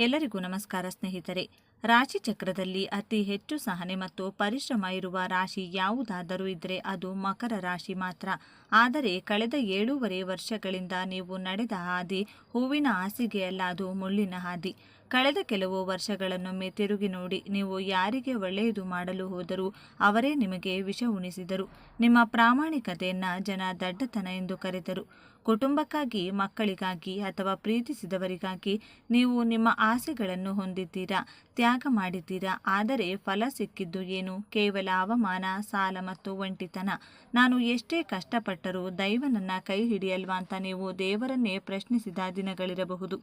ಎಲ್ಲರಿಗೂ ನಮಸ್ಕಾರ ಸ್ನೇಹಿತರೆ. ರಾಶಿ ಚಕ್ರದಲ್ಲಿ ಅತಿ ಹೆಚ್ಚು ಸಹನೆ ಮತ್ತು ಪರಿಶ್ರಮ ಇರುವ ರಾಶಿ ಯಾವುದಾದರೂ ಇದ್ದರೆ ಅದು ಮಕರ ರಾಶಿ ಮಾತ್ರ. ಆದರೆ ಕಳೆದ 7.5 ವರ್ಷಗಳಿಂದ ನೀವು ನಡೆದ ಹಾದಿ ಹೂವಿನ ಹಾಸಿಗೆಯಲ್ಲ, ಅದು ಮುಳ್ಳಿನ ಹಾದಿ. ಕಳೆದ ಕೆಲವು ವರ್ಷಗಳನ್ನೊಮ್ಮೆ ತಿರುಗಿ ನೋಡಿ. ನೀವು ಯಾರಿಗೆ ಒಳ್ಳೆಯದು ಮಾಡಲು ಹೋದರೂ ಅವರೇ ನಿಮಗೆ ವಿಷ ಉಣಿಸಿದರು. ನಿಮ್ಮ ಪ್ರಾಮಾಣಿಕತೆಯನ್ನ ಜನ ದಡ್ಡತನ ಎಂದು ಕರೆದರು. ಕುಟುಂಬಕ್ಕಾಗಿ, ಮಕ್ಕಳಿಗಾಗಿ ಅಥವಾ ಪ್ರೀತಿಸಿದವರಿಗಾಗಿ ನೀವು ನಿಮ್ಮ ಆಸೆಗಳನ್ನು ಹೊಂದಿದ್ದೀರಾ, ತ್ಯಾಗ ಮಾಡಿದ್ದೀರಾ. ಆದರೆ ಫಲ ಸಿಕ್ಕಿದ್ದು ಏನು? ಕೇವಲ ಅವಮಾನ, ಸಾಲ ಮತ್ತು ಒಂಟಿತನ. ನಾನು ಎಷ್ಟೇ ಕಷ್ಟಪಟ್ಟರೂ ದೈವ ನನ್ನ ಕೈ ಹಿಡಿಯಲ್ವಾ ಅಂತ ನೀವು ದೇವರನ್ನೇ ಪ್ರಶ್ನಿಸಿದ ದಿನಗಳಿರಬಹುದು.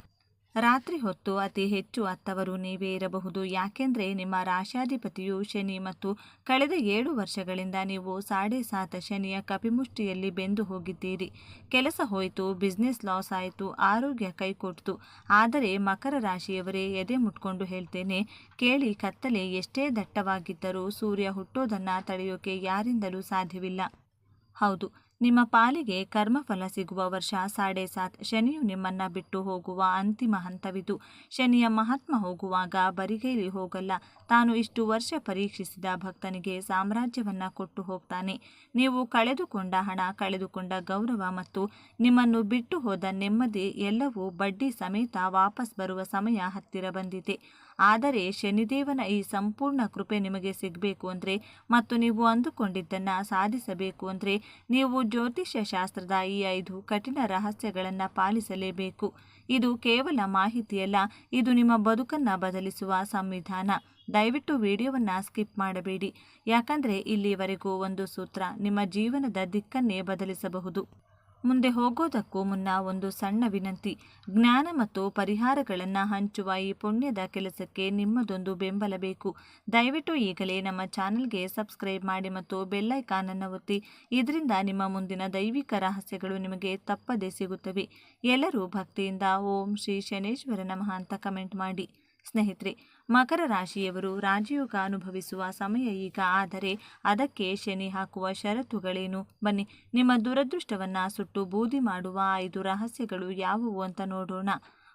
ರಾತ್ರಿ ಹೊತ್ತು ಅತಿ ಹೆಚ್ಚು ಅತ್ತವರು ನೀವೇ ಇರಬಹುದು. ಯಾಕೆಂದ್ರೆ ನಿಮ್ಮ ರಾಶ್ಯಾಧಿಪತಿಯು ಶನಿ ಮತ್ತು ಕಳೆದ 7 ವರ್ಷಗಳಿಂದ ನೀವು 7.5 ಶನಿಯ ಕಪಿಮುಷ್ಟಿಯಲ್ಲಿ ಬೆಂದು ಹೋಗಿದ್ದೀರಿ. ಕೆಲಸ ಹೋಯಿತು, ಬಿಸ್ನೆಸ್ ಲಾಸ್ ಆಯಿತು, ಆರೋಗ್ಯ ಕೈಕೊಡ್ತು. ಆದರೆ ಮಕರ ರಾಶಿಯವರೇ, ಎದೆ ಮುಟ್ಕೊಂಡು ಹೇಳ್ತೇನೆ ಕೇಳಿ, ಕತ್ತಲೆ ಎಷ್ಟೇ ದಟ್ಟವಾಗಿದ್ದರೂ ಸೂರ್ಯ ಹುಟ್ಟೋದನ್ನ ತಡೆಯೋಕೆ ಯಾರಿಂದಲೂ ಸಾಧ್ಯವಿಲ್ಲ. ಹೌದು, ನಿಮ್ಮ ಪಾಲಿಗೆ ಕರ್ಮಫಲ ಸಿಗುವ ವರ್ಷ 7.5. ಶನಿಯು ನಿಮ್ಮನ್ನ ಬಿಟ್ಟು ಹೋಗುವ ಅಂತಿಮ ಹಂತವಿದು. ಶನಿಯ ಮಹಾತ್ಮ ಹೋಗುವಾಗ ಬರಿಗೈಲಿ ಹೋಗಲ್ಲ. ತಾನು ಇಷ್ಟು ವರ್ಷ ಪರೀಕ್ಷಿಸಿದ ಭಕ್ತನಿಗೆ ಸಾಮ್ರಾಜ್ಯವನ್ನ ಕೊಟ್ಟು ಹೋಗ್ತಾನೆ. ನೀವು ಕಳೆದುಕೊಂಡ ಹಣ, ಕಳೆದುಕೊಂಡ ಗೌರವ ಮತ್ತು ನಿಮ್ಮನ್ನು ಬಿಟ್ಟು ಹೋದ ನೆಮ್ಮದಿ ಎಲ್ಲವೂ ಬಡ್ಡಿ ಸಮೇತ ವಾಪಸ್ ಬರುವ ಸಮಯ ಹತ್ತಿರ ಬಂದಿದೆ. ಆದರೆ ಶನಿದೇವನ ಈ ಸಂಪೂರ್ಣ ಕೃಪೆ ನಿಮಗೆ ಸಿಗಬೇಕು ಅಂದರೆ ಮತ್ತು ನೀವು ಅಂದುಕೊಂಡಿದ್ದನ್ನು ಸಾಧಿಸಬೇಕು ಅಂದರೆ ನೀವು ಜ್ಯೋತಿಷ್ಯ ಶಾಸ್ತ್ರದ ಈ 5 ಕಠಿಣ ರಹಸ್ಯಗಳನ್ನು ಪಾಲಿಸಲೇಬೇಕು. ಇದು ಕೇವಲ ಮಾಹಿತಿಯಲ್ಲ, ಇದು ನಿಮ್ಮ ಬದುಕನ್ನು ಬದಲಿಸುವ ಸಂವಿಧಾನ. ದಯವಿಟ್ಟು ವಿಡಿಯೋವನ್ನು ಸ್ಕಿಪ್ ಮಾಡಬೇಡಿ, ಯಾಕಂದರೆ ಇಲ್ಲಿವರೆಗೂ ಒಂದು ಸೂತ್ರ ನಿಮ್ಮ ಜೀವನದ ದಿಕ್ಕನ್ನೇ ಬದಲಿಸಬಹುದು. ಮುಂದೆ ಹೋಗೋದಕ್ಕೂ ಮುನ್ನ ಒಂದು ಸಣ್ಣ ವಿನಂತಿ. ಜ್ಞಾನ ಮತ್ತು ಪರಿಹಾರಗಳನ್ನು ಹಂಚುವ ಈ ಪುಣ್ಯದ ಕೆಲಸಕ್ಕೆ ನಿಮ್ಮದೊಂದು ಬೆಂಬಲ ಬೇಕು. ದಯವಿಟ್ಟು ಈಗಲೇ ನಮ್ಮ ಚಾನೆಲ್ಗೆ ಸಬ್ಸ್ಕ್ರೈಬ್ ಮಾಡಿ ಮತ್ತು ಬೆಲ್ ಐಕಾನ್ ಅನ್ನು ಒತ್ತಿ. ಇದರಿಂದ ನಿಮ್ಮ ಮುಂದಿನ ದೈವಿಕ ರಹಸ್ಯಗಳು ನಿಮಗೆ ತಪ್ಪದೇ ಸಿಗುತ್ತವೆ. ಎಲ್ಲರೂ ಭಕ್ತಿಯಿಂದ ಓಂ ಶ್ರೀ ಶನೇಶ್ವರ ನಮಃ ಅಂತ ಕಮೆಂಟ್ ಮಾಡಿ. ಸ್ನೇಹಿತರೆ, ಮಕರ ರಾಶಿಯವರು ರಾಜಯೋಗ ಅನುಭವಿಸುವ ಸಮಯ ಈಗ. ಆದರೆ ಅದಕ್ಕೆ ಶನಿ ಹಾಕುವ ಷರತ್ತುಗಳೇನು? ಬನ್ನಿ, ನಿಮ್ಮ ದುರದೃಷ್ಟವನ್ನ ಸುಟ್ಟು ಬೂದಿ ಮಾಡುವ 5 ರಹಸ್ಯಗಳು ಯಾವುವು ಅಂತ ನೋಡೋಣ.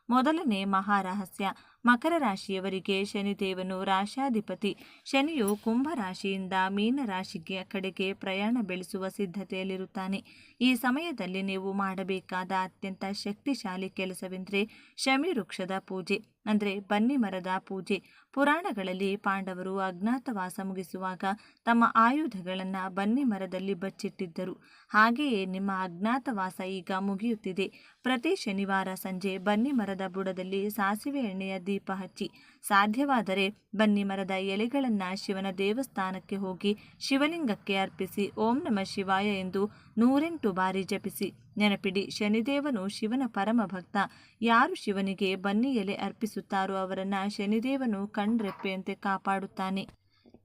ಮೊದಲನೇ ಮಹಾರಹಸ್ಯ. ಮಕರ ರಾಶಿಯವರಿಗೆ ಶನಿದೇವನು ರಾಶ್ಯಾಧಿಪತಿ. ಶನಿಯು ಕುಂಭ ರಾಶಿಯಿಂದ ಮೀನ ರಾಶಿಗೆ ಕಡೆಗೆ ಪ್ರಯಾಣ ಬೆಳೆಸುವ ಸಿದ್ಧತೆಯಲ್ಲಿರುತ್ತಾನೆ. ಈ ಸಮಯದಲ್ಲಿ ನೀವು ಮಾಡಬೇಕಾದ ಅತ್ಯಂತ ಶಕ್ತಿಶಾಲಿ ಕೆಲಸವೆಂದರೆ ಶಮಿ ವೃಕ್ಷದ ಪೂಜೆ, ಅಂದರೆ ಬನ್ನಿ ಮರದ ಪೂಜೆ. ಪುರಾಣಗಳಲ್ಲಿ ಪಾಂಡವರು ಅಜ್ಞಾತವಾಸ ಮುಗಿಸುವಾಗ ತಮ್ಮ ಆಯುಧಗಳನ್ನು ಬನ್ನಿ ಮರದಲ್ಲಿ ಬಚ್ಚಿಟ್ಟಿದ್ದರು. ಹಾಗೆಯೇ ನಿಮ್ಮ ಅಜ್ಞಾತವಾಸ ಈಗ ಮುಗಿಯುತ್ತಿದೆ. ಪ್ರತಿ ಶನಿವಾರ ಸಂಜೆ ಬನ್ನಿ ಮರದ ಬುಡದಲ್ಲಿ ಸಾಸಿವೆ ಎಣ್ಣೆಯ ದೀಪ ಹಚ್ಚಿ. ಸಾಧ್ಯವಾದರೆ ಬನ್ನಿ ಮರದ ಎಲೆಗಳನ್ನು ಶಿವನ ದೇವಸ್ಥಾನಕ್ಕೆ ಹೋಗಿ ಶಿವಲಿಂಗಕ್ಕೆ ಅರ್ಪಿಸಿ ಓಂ ನಮಃ ಶಿವಾಯ ಎಂದು 108 ಬಾರಿ ಜಪಿಸಿ. ನೆನಪಿಡಿ, ಶನಿದೇವನು ಶಿವನ ಪರಮ ಭಕ್ತ. ಯಾರು ಶಿವನಿಗೆ ಬನ್ನಿ ಎಲೆ ಅರ್ಪಿಸುತ್ತಾರೋ ಅವರನ್ನ ಶನಿದೇವನು ಕಣ್ರೆಪ್ಪೆಯಂತೆ ಕಾಪಾಡುತ್ತಾನೆ.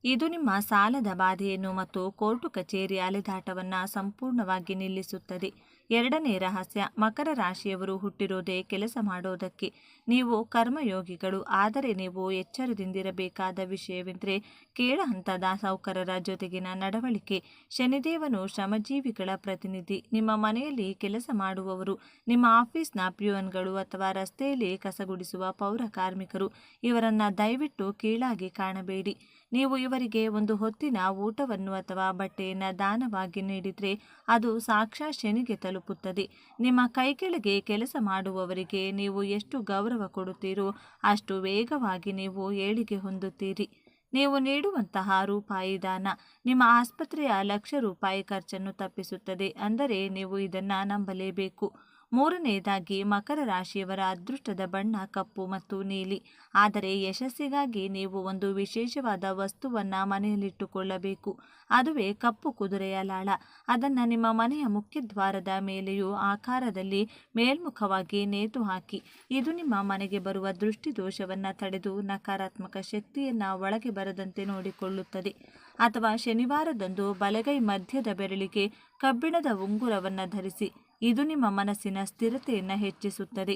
ಇದು ನಿಮ್ಮ ಸಾಲದ ಬಾಧೆಯನ್ನು ಮತ್ತು ಕೋರ್ಟು ಕಚೇರಿ ಅಲೆದಾಟವನ್ನು ಸಂಪೂರ್ಣವಾಗಿ ನಿಲ್ಲಿಸುತ್ತದೆ. ಎರಡನೇ ರಹಸ್ಯ. ಮಕರ ರಾಶಿಯವರು ಹುಟ್ಟಿರೋದೇ ಕೆಲಸ ಮಾಡೋದಕ್ಕೆ. ನೀವು ಕರ್ಮಯೋಗಿಗಳು. ಆದರೆ ನೀವು ಎಚ್ಚರದಿಂದಿರಬೇಕಾದ ವಿಷಯವೆಂದರೆ ಕೇಳ ಹಂತದ ಸಾಹುಕಾರರ ಜೊತೆಗಿನ ನಡವಳಿಕೆ. ಶನಿದೇವನು ಶ್ರಮಜೀವಿಗಳ ಪ್ರತಿನಿಧಿ. ನಿಮ್ಮ ಮನೆಯಲ್ಲಿ ಕೆಲಸ ಮಾಡುವವರು, ನಿಮ್ಮ ಆಫೀಸ್ನ ಪ್ಯೂನ್ಗಳು ಅಥವಾ ರಸ್ತೆಯಲ್ಲಿ ಕಸಗುಡಿಸುವ ಪೌರ ಕಾರ್ಮಿಕರು, ಇವರನ್ನ ದಯವಿಟ್ಟು ಕೀಳಾಗಿ ಕಾಣಬೇಡಿ. ನೀವು ಇವರಿಗೆ ಒಂದು ಹೊತ್ತಿನ ಊಟವನ್ನು ಅಥವಾ ಬಟ್ಟೆಯನ್ನು ದಾನವಾಗಿ ನೀಡಿದರೆ ಅದು ಸಾಕ್ಷಾತ್ ಶನಿಗೆ ತಲುಪುತ್ತದೆ. ನಿಮ್ಮ ಕೈಕೆಳಗೆ ಕೆಲಸ ಮಾಡುವವರಿಗೆ ನೀವು ಎಷ್ಟು ಗೌರವ ಕೊಡುತ್ತೀರೋ ಅಷ್ಟು ವೇಗವಾಗಿ ನೀವು ಏಳಿಗೆ ಹೊಂದುತ್ತೀರಿ. ನೀವು ನೀಡುವಂತಹ ರೂಪಾಯಿ ದಾನ ನಿಮ್ಮ ಆಸ್ಪತ್ರೆಯ ₹1,00,000 ಖರ್ಚನ್ನು ತಪ್ಪಿಸುತ್ತದೆ. ಅಂದರೆ ನೀವು ಇದನ್ನು ನಂಬಲೇಬೇಕು. ಮೂರನೆಯದಾಗಿ, ಮಕರ ರಾಶಿಯವರ ಅದೃಷ್ಟದ ಬಣ್ಣ ಕಪ್ಪು ಮತ್ತು ನೀಲಿ. ಆದರೆ ಯಶಸ್ಸಿಗಾಗಿ ನೀವು ಒಂದು ವಿಶೇಷವಾದ ವಸ್ತುವನ್ನು ಮನೆಯಲ್ಲಿಟ್ಟುಕೊಳ್ಳಬೇಕು. ಅದುವೇ ಕಪ್ಪು ಕುದುರೆಯ ಲಾಳ. ಅದನ್ನು ನಿಮ್ಮ ಮನೆಯ ಮುಖ್ಯದ್ವಾರದ ಮೇಲೆಯೂ ಆಕಾರದಲ್ಲಿ ಮೇಲ್ಮುಖವಾಗಿ ನೇತು ಹಾಕಿ. ಇದು ನಿಮ್ಮ ಮನೆಗೆ ಬರುವ ದೃಷ್ಟಿ ದೋಷವನ್ನು ತಡೆದು ನಕಾರಾತ್ಮಕ ಶಕ್ತಿಯನ್ನು ಒಳಗೆ ಬರದಂತೆ ನೋಡಿಕೊಳ್ಳುತ್ತದೆ. ಅಥವಾ ಶನಿವಾರದಂದು ಬಲಗೈ ಮಧ್ಯದ ಬೆರಳಿಗೆ ಕಬ್ಬಿಣದ ಉಂಗುರವನ್ನು ಧರಿಸಿ. ಇದು ನಿಮ್ಮ ಮನಸ್ಸಿನ ಸ್ಥಿರತೆಯನ್ನು ಹೆಚ್ಚಿಸುತ್ತದೆ.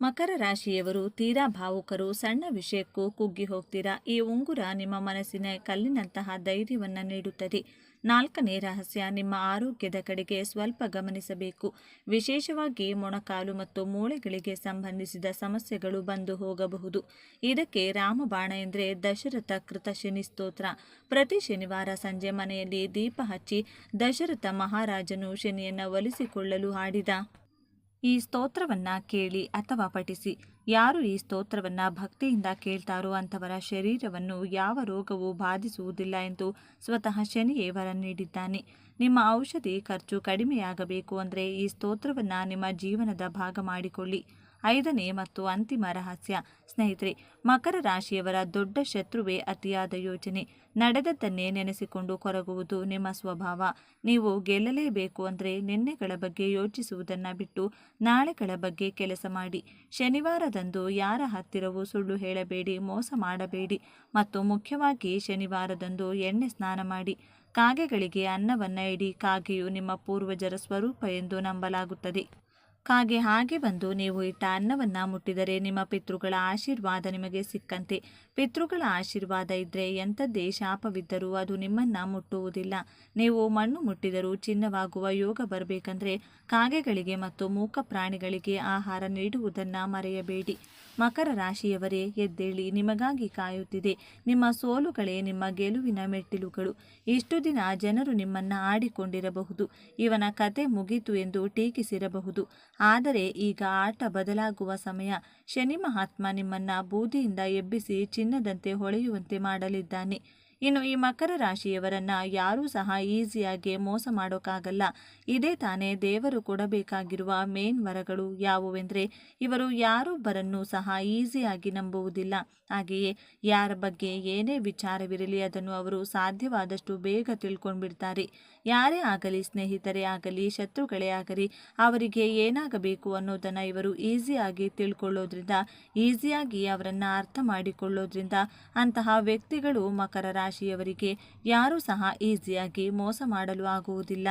ಮಕರ ರಾಶಿಯವರು ತೀರಾ ಭಾವುಕರು. ಸಣ್ಣ ವಿಷಯಕ್ಕೂ ಕುಗ್ಗಿ ಹೋಗ್ತೀರಾ. ಈ ಉಂಗುರ ನಿಮ್ಮ ಮನಸ್ಸಿನ ಕಲ್ಲಿನಂತಹ ಧೈರ್ಯವನ್ನು ನೀಡುತ್ತದೆ. 4ನೇ ರಹಸ್ಯ, ನಿಮ್ಮ ಆರೋಗ್ಯದ ಕಡೆಗೆ ಸ್ವಲ್ಪ ಗಮನಿಸಬೇಕು. ವಿಶೇಷವಾಗಿ ಮೊಣಕಾಲು ಮತ್ತು ಮೂಳೆಗಳಿಗೆ ಸಂಬಂಧಿಸಿದ ಸಮಸ್ಯೆಗಳು ಬಂದು ಹೋಗಬಹುದು. ಇದಕ್ಕೆ ರಾಮಬಾಣ ಎಂದರೆ ದಶರಥ ಕೃತ ಶನಿ ಸ್ತೋತ್ರ. ಪ್ರತಿ ಶನಿವಾರ ಸಂಜೆ ಮನೆಯಲ್ಲಿ ದೀಪ ಹಚ್ಚಿ ದಶರಥ ಮಹಾರಾಜನು ಶನಿಯನ್ನು ಒಲಿಸಿಕೊಳ್ಳಲು ಹಾಡಿದ ಈ ಸ್ತೋತ್ರವನ್ನು ಕೇಳಿ ಅಥವಾ ಪಠಿಸಿ. ಯಾರು ಈ ಸ್ತೋತ್ರವನ್ನು ಭಕ್ತಿಯಿಂದ ಕೇಳ್ತಾರೋ ಅಂಥವರ ಶರೀರವನ್ನು ಯಾವ ರೋಗವೂ ಬಾಧಿಸುವುದಿಲ್ಲ ಎಂದು ಸ್ವತಃ ಶನಿಯೇ ವರ ನೀಡಿದ್ದಾನೆ. ನಿಮ್ಮ ಔಷಧಿ ಖರ್ಚು ಕಡಿಮೆಯಾಗಬೇಕು ಅಂದರೆ ಈ ಸ್ತೋತ್ರವನ್ನು ನಿಮ್ಮ ಜೀವನದ ಭಾಗ ಮಾಡಿಕೊಳ್ಳಿ. 5ನೇ ಮತ್ತು ಅಂತಿಮ ರಹಸ್ಯ, ಸ್ನೇಹಿತರೆ, ಮಕರ ರಾಶಿಯವರ ದೊಡ್ಡ ಶತ್ರುವೇ ಅತಿಯಾದ ಯೋಚನೆ. ನಡೆದದ್ದನ್ನೇ ನೆನೆಸಿಕೊಂಡು ಕೊರಗುವುದು ನಿಮ್ಮ ಸ್ವಭಾವ. ನೀವು ಗೆಲ್ಲಲೇಬೇಕು ಅಂದರೆ ನಿನ್ನೆಗಳ ಬಗ್ಗೆ ಯೋಚಿಸುವುದನ್ನು ಬಿಟ್ಟು ನಾಳೆಗಳ ಬಗ್ಗೆ ಕೆಲಸ ಮಾಡಿ. ಶನಿವಾರದಂದು ಯಾರ ಹತ್ತಿರವೂ ಸುಳ್ಳು ಹೇಳಬೇಡಿ, ಮೋಸ ಮಾಡಬೇಡಿ ಮತ್ತು ಮುಖ್ಯವಾಗಿ ಶನಿವಾರದಂದು ಎಣ್ಣೆ ಸ್ನಾನ ಮಾಡಿ. ಕಾಗೆಗಳಿಗೆ ಅನ್ನವನ್ನು ಇಡಿ. ಕಾಗೆಯು ನಿಮ್ಮ ಪೂರ್ವಜರ ಸ್ವರೂಪ ಎಂದು ನಂಬಲಾಗುತ್ತದೆ. ಕಾಗೆ ಹಾಗೆ ಬಂದು ನೀವು ಇಟ್ಟ ಅನ್ನವನ್ನು ಮುಟ್ಟಿದರೆ ನಿಮ್ಮ ಪಿತೃಗಳ ಆಶೀರ್ವಾದ ನಿಮಗೆ ಸಿಕ್ಕಂತೆ. ಪಿತೃಗಳ ಆಶೀರ್ವಾದ ಇದ್ದರೆ ಎಂಥದ್ದೇ ಶಾಪವಿದ್ದರೂ ಅದು ನಿಮ್ಮನ್ನು ಮುಟ್ಟುವುದಿಲ್ಲ. ನೀವು ಮಣ್ಣು ಮುಟ್ಟಿದರೂ ಚಿನ್ನವಾಗುವ ಯೋಗ ಬರಬೇಕಂದ್ರೆ ಕಾಗೆಗಳಿಗೆ ಮತ್ತು ಮೂಕ ಪ್ರಾಣಿಗಳಿಗೆ ಆಹಾರ ನೀಡುವುದನ್ನು ಮರೆಯಬೇಡಿ. ಮಕರ ರಾಶಿಯವರೇ, ಎದ್ದೇಳಿ, ನಿಮಗಾಗಿ ಕಾಯುತ್ತಿದೆ. ನಿಮ್ಮ ಸೋಲುಗಳೇ ನಿಮ್ಮ ಗೆಲುವಿನ ಮೆಟ್ಟಿಲುಗಳು. ಇಷ್ಟು ದಿನ ಜನರು ನಿಮ್ಮನ್ನು ಆಡಿಕೊಂಡಿರಬಹುದು, ಇವನ ಕತೆ ಮುಗೀತು ಎಂದು ಟೀಕಿಸಿರಬಹುದು. ಆದರೆ ಈಗ ಆಟ ಬದಲಾಗುವ ಸಮಯ. ಶನಿ ಮಹಾತ್ಮ ನಿಮ್ಮನ್ನು ಬೂದಿಯಿಂದ ಎಬ್ಬಿಸಿ ಚಿನ್ನದಂತೆ ಹೊಳೆಯುವಂತೆ ಮಾಡಲಿದ್ದಾನೆ. ಇನ್ನು ಈ ಮಕರ ರಾಶಿಯವರನ್ನು ಯಾರೂ ಸಹ ಈಸಿಯಾಗಿ ಮೋಸ ಮಾಡೋಕ್ಕಾಗಲ್ಲ. ಇದೇ ತಾನೇ ದೇವರು ಕೊಡಬೇಕಾಗಿರುವ ಮೇನ್ ವರಗಳು. ಯಾವುವೆಂದರೆ, ಇವರು ಯಾರೊಬ್ಬರನ್ನೂ ಸಹ ಈಸಿಯಾಗಿ ನಂಬುವುದಿಲ್ಲ. ಹಾಗೆಯೇ ಯಾರ ಬಗ್ಗೆ ಏನೇ ವಿಚಾರವಿರಲಿ ಅದನ್ನು ಅವರು ಸಾಧ್ಯವಾದಷ್ಟು ಬೇಗ ತಿಳ್ಕೊಂಡ್ಬಿಡ್ತಾರೆ. ಯಾರೇ ಆಗಲಿ, ಸ್ನೇಹಿತರೇ ಆಗಲಿ, ಶತ್ರುಗಳೇ ಆಗಲಿ, ಅವರಿಗೆ ಏನಾಗಬೇಕು ಅನ್ನೋದನ್ನು ಇವರು ಈಸಿಯಾಗಿ ತಿಳ್ಕೊಳ್ಳೋದ್ರಿಂದ, ಈಸಿಯಾಗಿ ಅವರನ್ನು ಅರ್ಥ ಮಾಡಿಕೊಳ್ಳೋದ್ರಿಂದ ಅಂತಹ ವ್ಯಕ್ತಿಗಳು ಮಕರ ರಾಶಿಯವರಿಗೆ ಯಾರೂ ಸಹ ಈಸಿಯಾಗಿ ಮೋಸ ಮಾಡಲು ಆಗುವುದಿಲ್ಲ.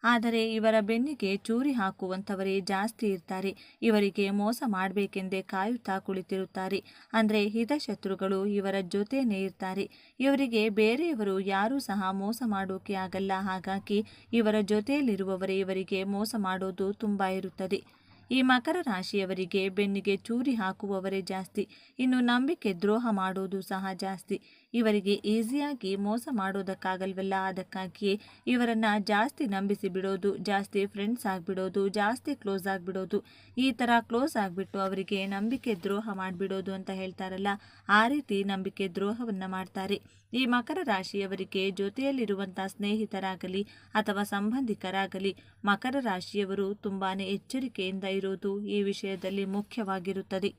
ಆದರೆ ಇವರ ಬೆನ್ನಿಗೆ ಚೂರಿ ಹಾಕುವಂಥವರೇ ಜಾಸ್ತಿ ಇರ್ತಾರೆ. ಇವರಿಗೆ ಮೋಸ ಮಾಡಬೇಕೆಂದೇ ಕಾಯುತ್ತಾ ಕುಳಿತಿರುತ್ತಾರೆ. ಅಂದರೆ ಹಿತಶತ್ರುಗಳು ಇವರ ಜೊತೆನೇ ಇರ್ತಾರೆ. ಇವರಿಗೆ ಬೇರೆಯವರು ಯಾರೂ ಸಹ ಮೋಸ ಮಾಡೋಕೆ ಆಗಲ್ಲ. ಹಾಗಾಗಿ ಇವರ ಜೊತೆಯಲ್ಲಿರುವವರೇ ಇವರಿಗೆ ಮೋಸ ಮಾಡೋದು ತುಂಬ ಇರುತ್ತದೆ. ಈ ಮಕರ ರಾಶಿಯವರಿಗೆ ಬೆನ್ನಿಗೆ ಚೂರಿ ಹಾಕುವವರೇ ಜಾಸ್ತಿ. ಇನ್ನು ನಂಬಿಕೆ ದ್ರೋಹ ಮಾಡೋದು ಸಹ ಜಾಸ್ತಿ. ಇವರಿಗೆ ಈಸಿಯಾಗಿ ಮೋಸ ಮಾಡೋದಕ್ಕಾಗಲ್ವಲ್ಲ, ಅದಕ್ಕಾಗಿಯೇ ಇವರನ್ನು ಜಾಸ್ತಿ ನಂಬಿಸಿ ಬಿಡೋದು, ಜಾಸ್ತಿ ಫ್ರೆಂಡ್ಸ್ ಆಗಿಬಿಡೋದು, ಜಾಸ್ತಿ ಕ್ಲೋಸ್ ಆಗಿಬಿಡೋದು, ಈ ಥರ ಕ್ಲೋಸ್ ಆಗಿಬಿಟ್ಟು ಅವರಿಗೆ ನಂಬಿಕೆ ದ್ರೋಹ ಮಾಡಿಬಿಡೋದು ಅಂತ ಹೇಳ್ತಾರಲ್ಲ, ಆ ರೀತಿ ನಂಬಿಕೆ ದ್ರೋಹವನ್ನು ಮಾಡ್ತಾರೆ. ಈ ಮಕರ ರಾಶಿಯವರಿಗೆ ಜೊತೆಯಲ್ಲಿರುವಂಥ ಸ್ನೇಹಿತರಾಗಲಿ ಅಥವಾ ಸಂಬಂಧಿಕರಾಗಲಿ ಮಕರ ರಾಶಿಯವರು ತುಂಬಾ ಎಚ್ಚರಿಕೆಯಿಂದ ಇರೋದು ಈ ವಿಷಯದಲ್ಲಿ ಮುಖ್ಯವಾಗಿರುತ್ತದೆ.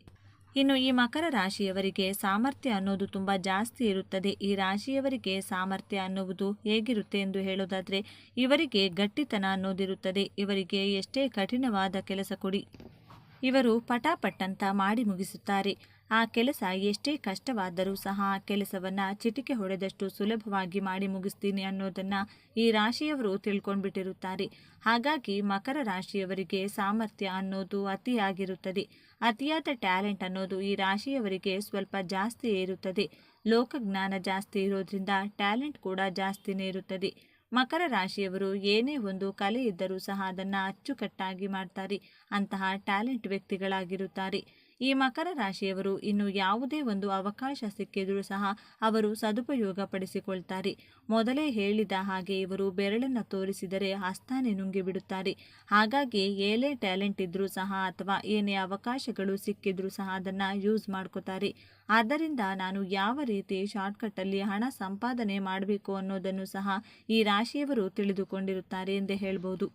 ಇನ್ನು ಈ ಮಕರ ರಾಶಿಯವರಿಗೆ ಸಾಮರ್ಥ್ಯ ಅನ್ನೋದು ತುಂಬ ಜಾಸ್ತಿ ಇರುತ್ತದೆ. ಈ ರಾಶಿಯವರಿಗೆ ಸಾಮರ್ಥ್ಯ ಅನ್ನುವುದು ಹೇಗಿರುತ್ತೆ ಎಂದು ಹೇಳೋದಾದರೆ, ಇವರಿಗೆ ಗಟ್ಟಿತನ ಅನ್ನೋದಿರುತ್ತದೆ. ಇವರಿಗೆ ಎಷ್ಟೇ ಕಠಿಣವಾದ ಕೆಲಸ ಕೊಡಿ, ಇವರು ಪಟಾಪಟ್ಟಂತ ಮಾಡಿ ಮುಗಿಸುತ್ತಾರೆ. ಆ ಕೆಲಸ ಎಷ್ಟೇ ಕಷ್ಟವಾದರೂ ಸಹ ಆ ಕೆಲಸವನ್ನು ಚಿಟಿಕೆ ಹೊಡೆದಷ್ಟು ಸುಲಭವಾಗಿ ಮಾಡಿ ಮುಗಿಸ್ತೀನಿ ಅನ್ನೋದನ್ನು ಈ ರಾಶಿಯವರು ತಿಳ್ಕೊಂಡ್ಬಿಟ್ಟಿರುತ್ತಾರೆ. ಹಾಗಾಗಿ ಮಕರ ರಾಶಿಯವರಿಗೆ ಸಾಮರ್ಥ್ಯ ಅನ್ನೋದು ಅತಿಯಾಗಿರುತ್ತದೆ. ಅತಿಯಾದ ಟ್ಯಾಲೆಂಟ್ ಅನ್ನೋದು ಈ ರಾಶಿಯವರಿಗೆ ಸ್ವಲ್ಪ ಜಾಸ್ತಿ ಇರುತ್ತದೆ. ಲೋಕಜ್ಞಾನ ಜಾಸ್ತಿ ಇರೋದ್ರಿಂದ ಟ್ಯಾಲೆಂಟ್ ಕೂಡ ಜಾಸ್ತಿನೇ ಇರುತ್ತದೆ. ಮಕರ ರಾಶಿಯವರು ಏನೇ ಒಂದು ಕಲೆ ಇದ್ದರೂ ಸಹ ಅದನ್ನು ಅಚ್ಚುಕಟ್ಟಾಗಿ ಮಾಡ್ತಾರೆ. ಅಂತಹ ಟ್ಯಾಲೆಂಟ್ ವ್ಯಕ್ತಿಗಳಾಗಿರುತ್ತಾರೆ. ಈ ಮಕರ ರಾಶಿಯವರು ಇನ್ನು ಯಾವುದೇ ಒಂದು ಅವಕಾಶ ಸಿಕ್ಕಿದರೂ ಸಹ ಅವರು ಸದುಪಯೋಗ ಪಡಿಸಿಕೊಳ್ತಾರೆ. ಮೊದಲೇ ಹೇಳಿದ ಹಾಗೆ ಇವರು ಬೆರಳನ್ನು ತೋರಿಸಿದರೆ ಹಸ್ತಾನೆ ನುಂಗಿಬಿಡುತ್ತಾರೆ. ಹಾಗಾಗಿ ಏನೇ ಟ್ಯಾಲೆಂಟ್ ಇದ್ದರೂ ಸಹ ಅಥವಾ ಏನೇ ಅವಕಾಶಗಳು ಸಿಕ್ಕಿದ್ರೂ ಸಹ ಅದನ್ನು ಯೂಸ್ ಮಾಡ್ಕೋತಾರೆ. ಆದ್ದರಿಂದ ನಾನು ಯಾವ ರೀತಿ ಶಾರ್ಟ್ಕಟ್ಟಲ್ಲಿ ಹಣ ಸಂಪಾದನೆ ಮಾಡಬೇಕು ಅನ್ನೋದನ್ನು ಸಹ ಈ ರಾಶಿಯವರು ತಿಳಿದುಕೊಂಡಿರುತ್ತಾರೆ ಎಂದೇ ಹೇಳ್ಬೋದು.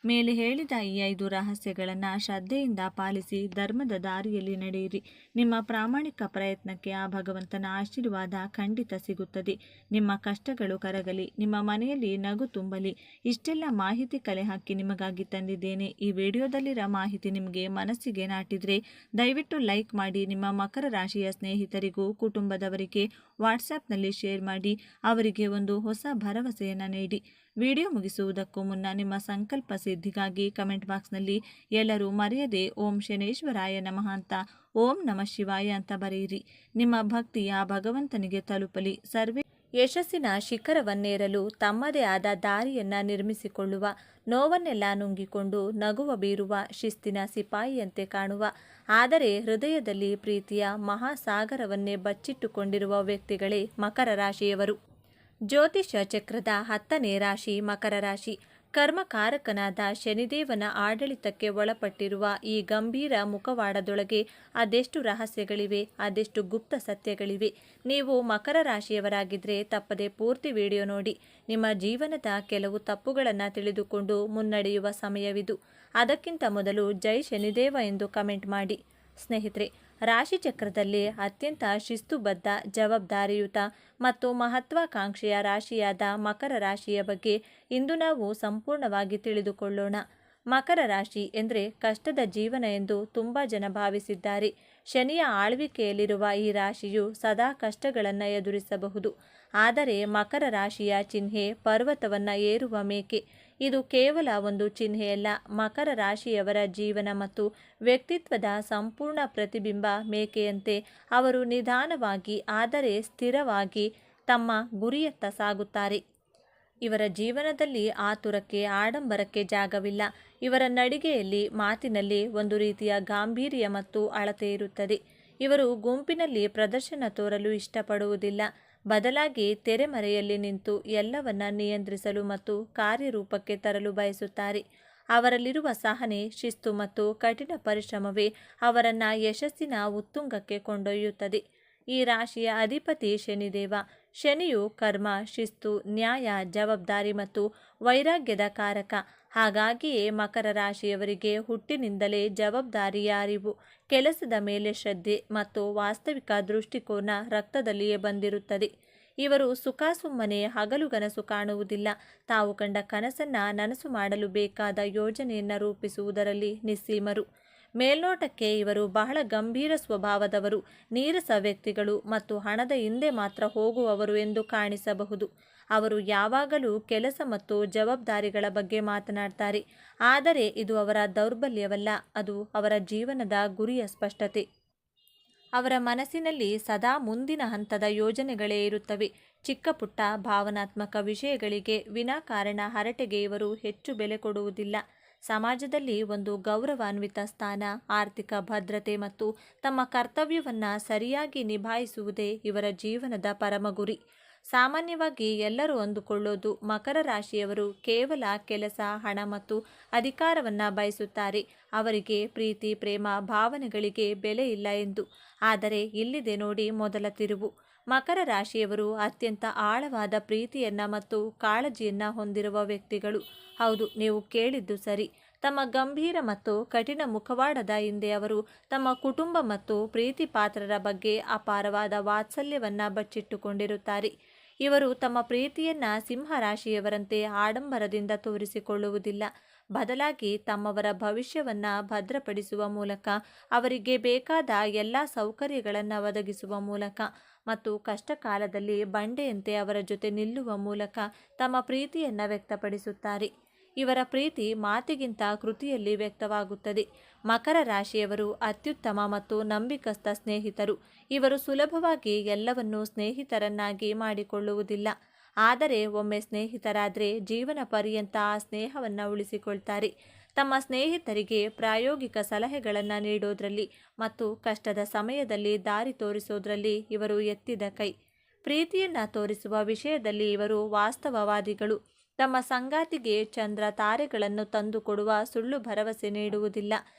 ಮೇಲೆ ಹೇಳಿದ ಈ 5 ರಹಸ್ಯಗಳನ್ನು ಶ್ರದ್ಧೆಯಿಂದ ಪಾಲಿಸಿ ಧರ್ಮದ ದಾರಿಯಲ್ಲಿ ನಡೆಯಿರಿ. ನಿಮ್ಮ ಪ್ರಾಮಾಣಿಕ ಪ್ರಯತ್ನಕ್ಕೆ ಆ ಭಗವಂತನ ಆಶೀರ್ವಾದ ಖಂಡಿತ ಸಿಗುತ್ತದೆ. ನಿಮ್ಮ ಕಷ್ಟಗಳು ಕರಗಲಿ, ನಿಮ್ಮ ಮನೆಯಲ್ಲಿ ನಗು ತುಂಬಲಿ. ಇಷ್ಟೆಲ್ಲ ಮಾಹಿತಿ ಕಲೆ ಹಾಕಿ ನಿಮಗಾಗಿ ತಂದಿದ್ದೇನೆ. ಈ ವಿಡಿಯೋದಲ್ಲಿರೋ ಮಾಹಿತಿ ನಿಮಗೆ ಮನಸ್ಸಿಗೆ ನಾಟಿದರೆ ದಯವಿಟ್ಟು ಲೈಕ್ ಮಾಡಿ. ನಿಮ್ಮ ಮಕರ ರಾಶಿಯ ಸ್ನೇಹಿತರಿಗೂ ಕುಟುಂಬದವರಿಗೆ ವಾಟ್ಸಪ್ನಲ್ಲಿ ಶೇರ್ ಮಾಡಿ. ಅವರಿಗೆ ಒಂದು ಹೊಸ ಭರವಸೆಯನ್ನು ನೀಡಿ. ವಿಡಿಯೋ ಮುಗಿಸುವುದಕ್ಕೂ ಮುನ್ನ ನಿಮ್ಮ ಸಂಕಲ್ಪ ಸಿದ್ಧಿಗಾಗಿ ಕಮೆಂಟ್ ಬಾಕ್ಸ್ನಲ್ಲಿ ಎಲ್ಲರೂ ಮರೆಯದೆ ಓಂ ಶನೇಶ್ವರಾಯ ನಮಃ ಅಂತ ಓಂ ನಮಃ ಶಿವಾಯ ಅಂತ ಬರೆಯಿರಿ. ನಿಮ್ಮ ಭಕ್ತಿಯ ಭಗವಂತನಿಗೆ ತಲುಪಲಿ. ಸರ್ವೇ ಯಶಸ್ಸಿನ ಶಿಖರವನ್ನೇರಲು ತಮ್ಮದೇ ಆದ ದಾರಿಯನ್ನ ನಿರ್ಮಿಸಿಕೊಳ್ಳುವ, ನೋವನ್ನೆಲ್ಲ ನುಂಗಿಕೊಂಡು ನಗುವ ಬೀರುವ, ಶಿಸ್ತಿನ ಸಿಪಾಯಿಯಂತೆ ಕಾಣುವ, ಆದರೆ ಹೃದಯದಲ್ಲಿ ಪ್ರೀತಿಯ ಮಹಾಸಾಗರವನ್ನೇ ಬಚ್ಚಿಟ್ಟುಕೊಂಡಿರುವ ವ್ಯಕ್ತಿಗಳೇ ಮಕರ ರಾಶಿಯವರು. ಜ್ಯೋತಿಷ್ಯ ಚಕ್ರದ 10ನೇ ರಾಶಿ ಮಕರ ರಾಶಿ. ಕರ್ಮಕಾರಕನಾದ ಶನಿದೇವನ ಆಡಳಿತಕ್ಕೆ ಒಳಪಟ್ಟಿರುವ ಈ ಗಂಭೀರ ಮುಖವಾಡದೊಳಗೆ ಅದೆಷ್ಟು ರಹಸ್ಯಗಳಿವೆ, ಅದೆಷ್ಟು ಗುಪ್ತ ಸತ್ಯಗಳಿವೆ. ನೀವು ಮಕರ ರಾಶಿಯವರಾಗಿದ್ದರೆ ತಪ್ಪದೆ ಪೂರ್ತಿ ವಿಡಿಯೋ ನೋಡಿ. ನಿಮ್ಮ ಜೀವನದ ಕೆಲವು ತಪ್ಪುಗಳನ್ನು ತಿಳಿದುಕೊಂಡು ಮುನ್ನಡೆಯುವ ಸಮಯವಿದು. ಅದಕ್ಕಿಂತ ಮೊದಲು ಜೈ ಶನಿದೇವ ಎಂದು ಕಮೆಂಟ್ ಮಾಡಿ. ಸ್ನೇಹಿತರೆ, ರಾಶಿಚಕ್ರದಲ್ಲಿ ಅತ್ಯಂತ ಶಿಸ್ತುಬದ್ಧ, ಜವಾಬ್ದಾರಿಯುತ ಮತ್ತು ಮಹತ್ವಾಕಾಂಕ್ಷೆಯ ರಾಶಿಯಾದ ಮಕರ ರಾಶಿಯ ಬಗ್ಗೆ ಇಂದು ನಾವು ಸಂಪೂರ್ಣವಾಗಿ ತಿಳಿದುಕೊಳ್ಳೋಣ. ಮಕರ ರಾಶಿ ಎಂದರೆ ಕಷ್ಟದ ಜೀವನ ಎಂದು ತುಂಬ ಜನ ಭಾವಿಸಿದ್ದಾರೆ. ಶನಿಯ ಆಳ್ವಿಕೆಯಲ್ಲಿರುವ ಈ ರಾಶಿಯು ಸದಾ ಕಷ್ಟಗಳನ್ನು ಎದುರಿಸಬಹುದು. ಆದರೆ ಮಕರ ರಾಶಿಯ ಚಿಹ್ನೆ ಪರ್ವತವನ್ನು ಏರುವ ಮೇಕೆ. ಇದು ಕೇವಲ ಒಂದು ಚಿಹ್ನೆಯಲ್ಲ, ಮಕರ ರಾಶಿಯವರ ಜೀವನ ಮತ್ತು ವ್ಯಕ್ತಿತ್ವದ ಸಂಪೂರ್ಣ ಪ್ರತಿಬಿಂಬ. ಮೇಕೆಯಂತೆ ಅವರು ನಿಧಾನವಾಗಿ ಆದರೆ ಸ್ಥಿರವಾಗಿ ತಮ್ಮ ಗುರಿಯತ್ತ ಸಾಗುತ್ತಾರೆ. ಇವರ ಜೀವನದಲ್ಲಿ ಆತುರಕ್ಕೆ, ಆಡಂಬರಕ್ಕೆ ಜಾಗವಿಲ್ಲ. ಇವರ ನಡಿಗೆಯಲ್ಲಿ, ಮಾತಿನಲ್ಲಿ ಒಂದು ರೀತಿಯ ಗಾಂಭೀರ್ಯ ಮತ್ತು ಅಳತೆ ಇರುತ್ತದೆ. ಇವರು ಗುಂಪಿನಲ್ಲಿ ಪ್ರದರ್ಶನ ತೋರಲು ಇಷ್ಟಪಡುವುದಿಲ್ಲ. ಬದಲಾಗಿ ತೆರೆಮರೆಯಲ್ಲಿ ನಿಂತು ಎಲ್ಲವನ್ನ ನಿಯಂತ್ರಿಸಲು ಮತ್ತು ಕಾರ್ಯರೂಪಕ್ಕೆ ತರಲು ಬಯಸುತ್ತಾರೆ. ಅವರಲ್ಲಿರುವ ಸಹನೆ, ಶಿಸ್ತು ಮತ್ತು ಕಠಿಣ ಪರಿಶ್ರಮವೇ ಅವರನ್ನು ಯಶಸ್ಸಿನ ಉತ್ತುಂಗಕ್ಕೆ ಕೊಂಡೊಯ್ಯುತ್ತದೆ. ಈ ರಾಶಿಯ ಅಧಿಪತಿ ಶನಿದೇವ. ಶನಿಯು ಕರ್ಮ, ಶಿಸ್ತು, ನ್ಯಾಯ, ಜವಾಬ್ದಾರಿ ಮತ್ತು ವೈರಾಗ್ಯದ ಕಾರಕ. ಹಾಗಾಗಿಯೇ ಮಕರ ರಾಶಿಯವರಿಗೆ ಹುಟ್ಟಿನಿಂದಲೇ ಜವಾಬ್ದಾರಿಯ ಅರಿವು, ಕೆಲಸದ ಮೇಲೆ ಶ್ರದ್ಧೆ ಮತ್ತು ವಾಸ್ತವಿಕ ದೃಷ್ಟಿಕೋನ ರಕ್ತದಲ್ಲಿಯೇ ಬಂದಿರುತ್ತದೆ. ಇವರು ಸುಮ್ಮನೆ ಹಗಲುಗನಸು ಕಾಣುವುದಿಲ್ಲ. ತಾವು ಕಂಡ ಕನಸನ್ನು ನನಸು ಮಾಡಲು ಬೇಕಾದ ಯೋಜನೆಯನ್ನು ರೂಪಿಸುವುದರಲ್ಲಿ ನಿಸ್ಸೀಮರು. ಮೇಲ್ನೋಟಕ್ಕೆ ಇವರು ಬಹಳ ಗಂಭೀರ ಸ್ವಭಾವದವರು, ನೀರಸ ವ್ಯಕ್ತಿಗಳು ಮತ್ತು ಹಣದ ಹಿಂದೆ ಮಾತ್ರ ಹೋಗುವವರು ಎಂದು ಕಾಣಿಸಬಹುದು. ಅವರು ಯಾವಾಗಲೂ ಕೆಲಸ ಮತ್ತು ಜವಾಬ್ದಾರಿಗಳ ಬಗ್ಗೆ ಮಾತನಾಡ್ತಾರೆ. ಆದರೆ ಇದು ಅವರ ದೌರ್ಬಲ್ಯವಲ್ಲ, ಅದು ಅವರ ಜೀವನದ ಗುರಿಯ ಸ್ಪಷ್ಟತೆ. ಅವರ ಮನಸ್ಸಿನಲ್ಲಿ ಸದಾ ಮುಂದಿನ ಹಂತದ ಯೋಜನೆಗಳೇ ಇರುತ್ತವೆ. ಚಿಕ್ಕ ಪುಟ್ಟ ಭಾವನಾತ್ಮಕ ವಿಷಯಗಳಿಗೆ, ವಿನಾಕಾರಣ ಹರಟೆಗೆ ಇವರು ಹೆಚ್ಚು ಬೆಲೆ ಕೊಡುವುದಿಲ್ಲ. ಸಮಾಜದಲ್ಲಿ ಒಂದು ಗೌರವಾನ್ವಿತ ಸ್ಥಾನ, ಆರ್ಥಿಕ ಭದ್ರತೆ ಮತ್ತು ತಮ್ಮ ಕರ್ತವ್ಯವನ್ನು ಸರಿಯಾಗಿ ನಿಭಾಯಿಸುವುದೇ ಇವರ ಜೀವನದ ಪರಮ ಗುರಿ. ಸಾಮಾನ್ಯವಾಗಿ ಎಲ್ಲರೂ ಅಂದುಕೊಳ್ಳೋದು ಮಕರ ರಾಶಿಯವರು ಕೇವಲ ಕೆಲಸ, ಹಣ ಮತ್ತು ಅಧಿಕಾರವನ್ನು ಬಯಸುತ್ತಾರೆ. ಅವರಿಗೆ ಪ್ರೀತಿ, ಪ್ರೇಮ, ಭಾವನೆಗಳಿಗೆ ಬೆಲೆ ಇಲ್ಲ ಎಂದು. ಆದರೆ ಇಲ್ಲಿದೆ ನೋಡಿ ಮೊದಲ ತಿರುವು. ಮಕರ ರಾಶಿಯವರು ಅತ್ಯಂತ ಆಳವಾದ ಪ್ರೀತಿಯನ್ನ ಮತ್ತು ಕಾಳಜಿಯನ್ನ ಹೊಂದಿರುವ ವ್ಯಕ್ತಿಗಳು. ಹೌದು, ನೀವು ಕೇಳಿದ್ದು ಸರಿ. ತಮ್ಮ ಗಂಭೀರ ಮತ್ತು ಕಠಿಣ ಮುಖವಾಡದ ಹಿಂದೆ ಅವರು ತಮ್ಮ ಕುಟುಂಬ ಮತ್ತು ಪ್ರೀತಿ ಪಾತ್ರರ ಬಗ್ಗೆ ಅಪಾರವಾದ ವಾತ್ಸಲ್ಯವನ್ನ ಬಚ್ಚಿಟ್ಟುಕೊಂಡಿರುತ್ತಾರೆ. ಇವರು ತಮ್ಮ ಪ್ರೀತಿಯನ್ನ ಸಿಂಹರಾಶಿಯವರಂತೆ ಆಡಂಬರದಿಂದ ತೋರಿಸಿಕೊಳ್ಳುವುದಿಲ್ಲ. ಬದಲಾಗಿ ತಮ್ಮವರ ಭವಿಷ್ಯವನ್ನ ಭದ್ರಪಡಿಸುವ ಮೂಲಕ, ಅವರಿಗೆ ಬೇಕಾದ ಎಲ್ಲ ಸೌಕರ್ಯಗಳನ್ನು ಒದಗಿಸುವ ಮೂಲಕ ಮತ್ತು ಕಷ್ಟ ಕಾಲದಲ್ಲಿ ಬಂಡೆಯಂತೆ ಅವರ ಜೊತೆ ನಿಲ್ಲುವ ಮೂಲಕ ತಮ್ಮ ಪ್ರೀತಿಯನ್ನು ವ್ಯಕ್ತಪಡಿಸುತ್ತಾರೆ. ಇವರ ಪ್ರೀತಿ ಮಾತಿಗಿಂತ ಕೃತಿಯಲ್ಲಿ ವ್ಯಕ್ತವಾಗುತ್ತದೆ. ಮಕರ ರಾಶಿಯವರು ಅತ್ಯುತ್ತಮ ಮತ್ತು ನಂಬಿಕಸ್ಥ ಸ್ನೇಹಿತರು. ಇವರು ಸುಲಭವಾಗಿ ಎಲ್ಲವನ್ನೂ ಸ್ನೇಹಿತರನ್ನಾಗಿ ಮಾಡಿಕೊಳ್ಳುವುದಿಲ್ಲ. ಆದರೆ ಒಮ್ಮೆ ಸ್ನೇಹಿತರಾದರೆ ಜೀವನ ಪರ್ಯಂತ ಆ ಸ್ನೇಹವನ್ನು ಉಳಿಸಿಕೊಳ್ತಾರೆ. ತಮ್ಮ ಸ್ನೇಹಿತರಿಗೆ ಪ್ರಾಯೋಗಿಕ ಸಲಹೆಗಳನ್ನು ನೀಡೋದ್ರಲ್ಲಿ ಮತ್ತು ಕಷ್ಟದ ಸಮಯದಲ್ಲಿ ದಾರಿ ತೋರಿಸೋದ್ರಲ್ಲಿ ಇವರು ಎತ್ತಿದ ಕೈ. ಪ್ರೀತಿಯನ್ನು ತೋರಿಸುವ ವಿಷಯದಲ್ಲಿ ಇವರು ವಾಸ್ತವವಾದಿಗಳು. ತಮ್ಮ ಸಂಗಾತಿಗೆ ಚಂದ್ರ ತಾರೆಗಳನ್ನು ತಂದುಕೊಡುವ ಸುಳ್ಳು ಭರವಸೆ ನೀಡುವುದಿಲ್ಲ.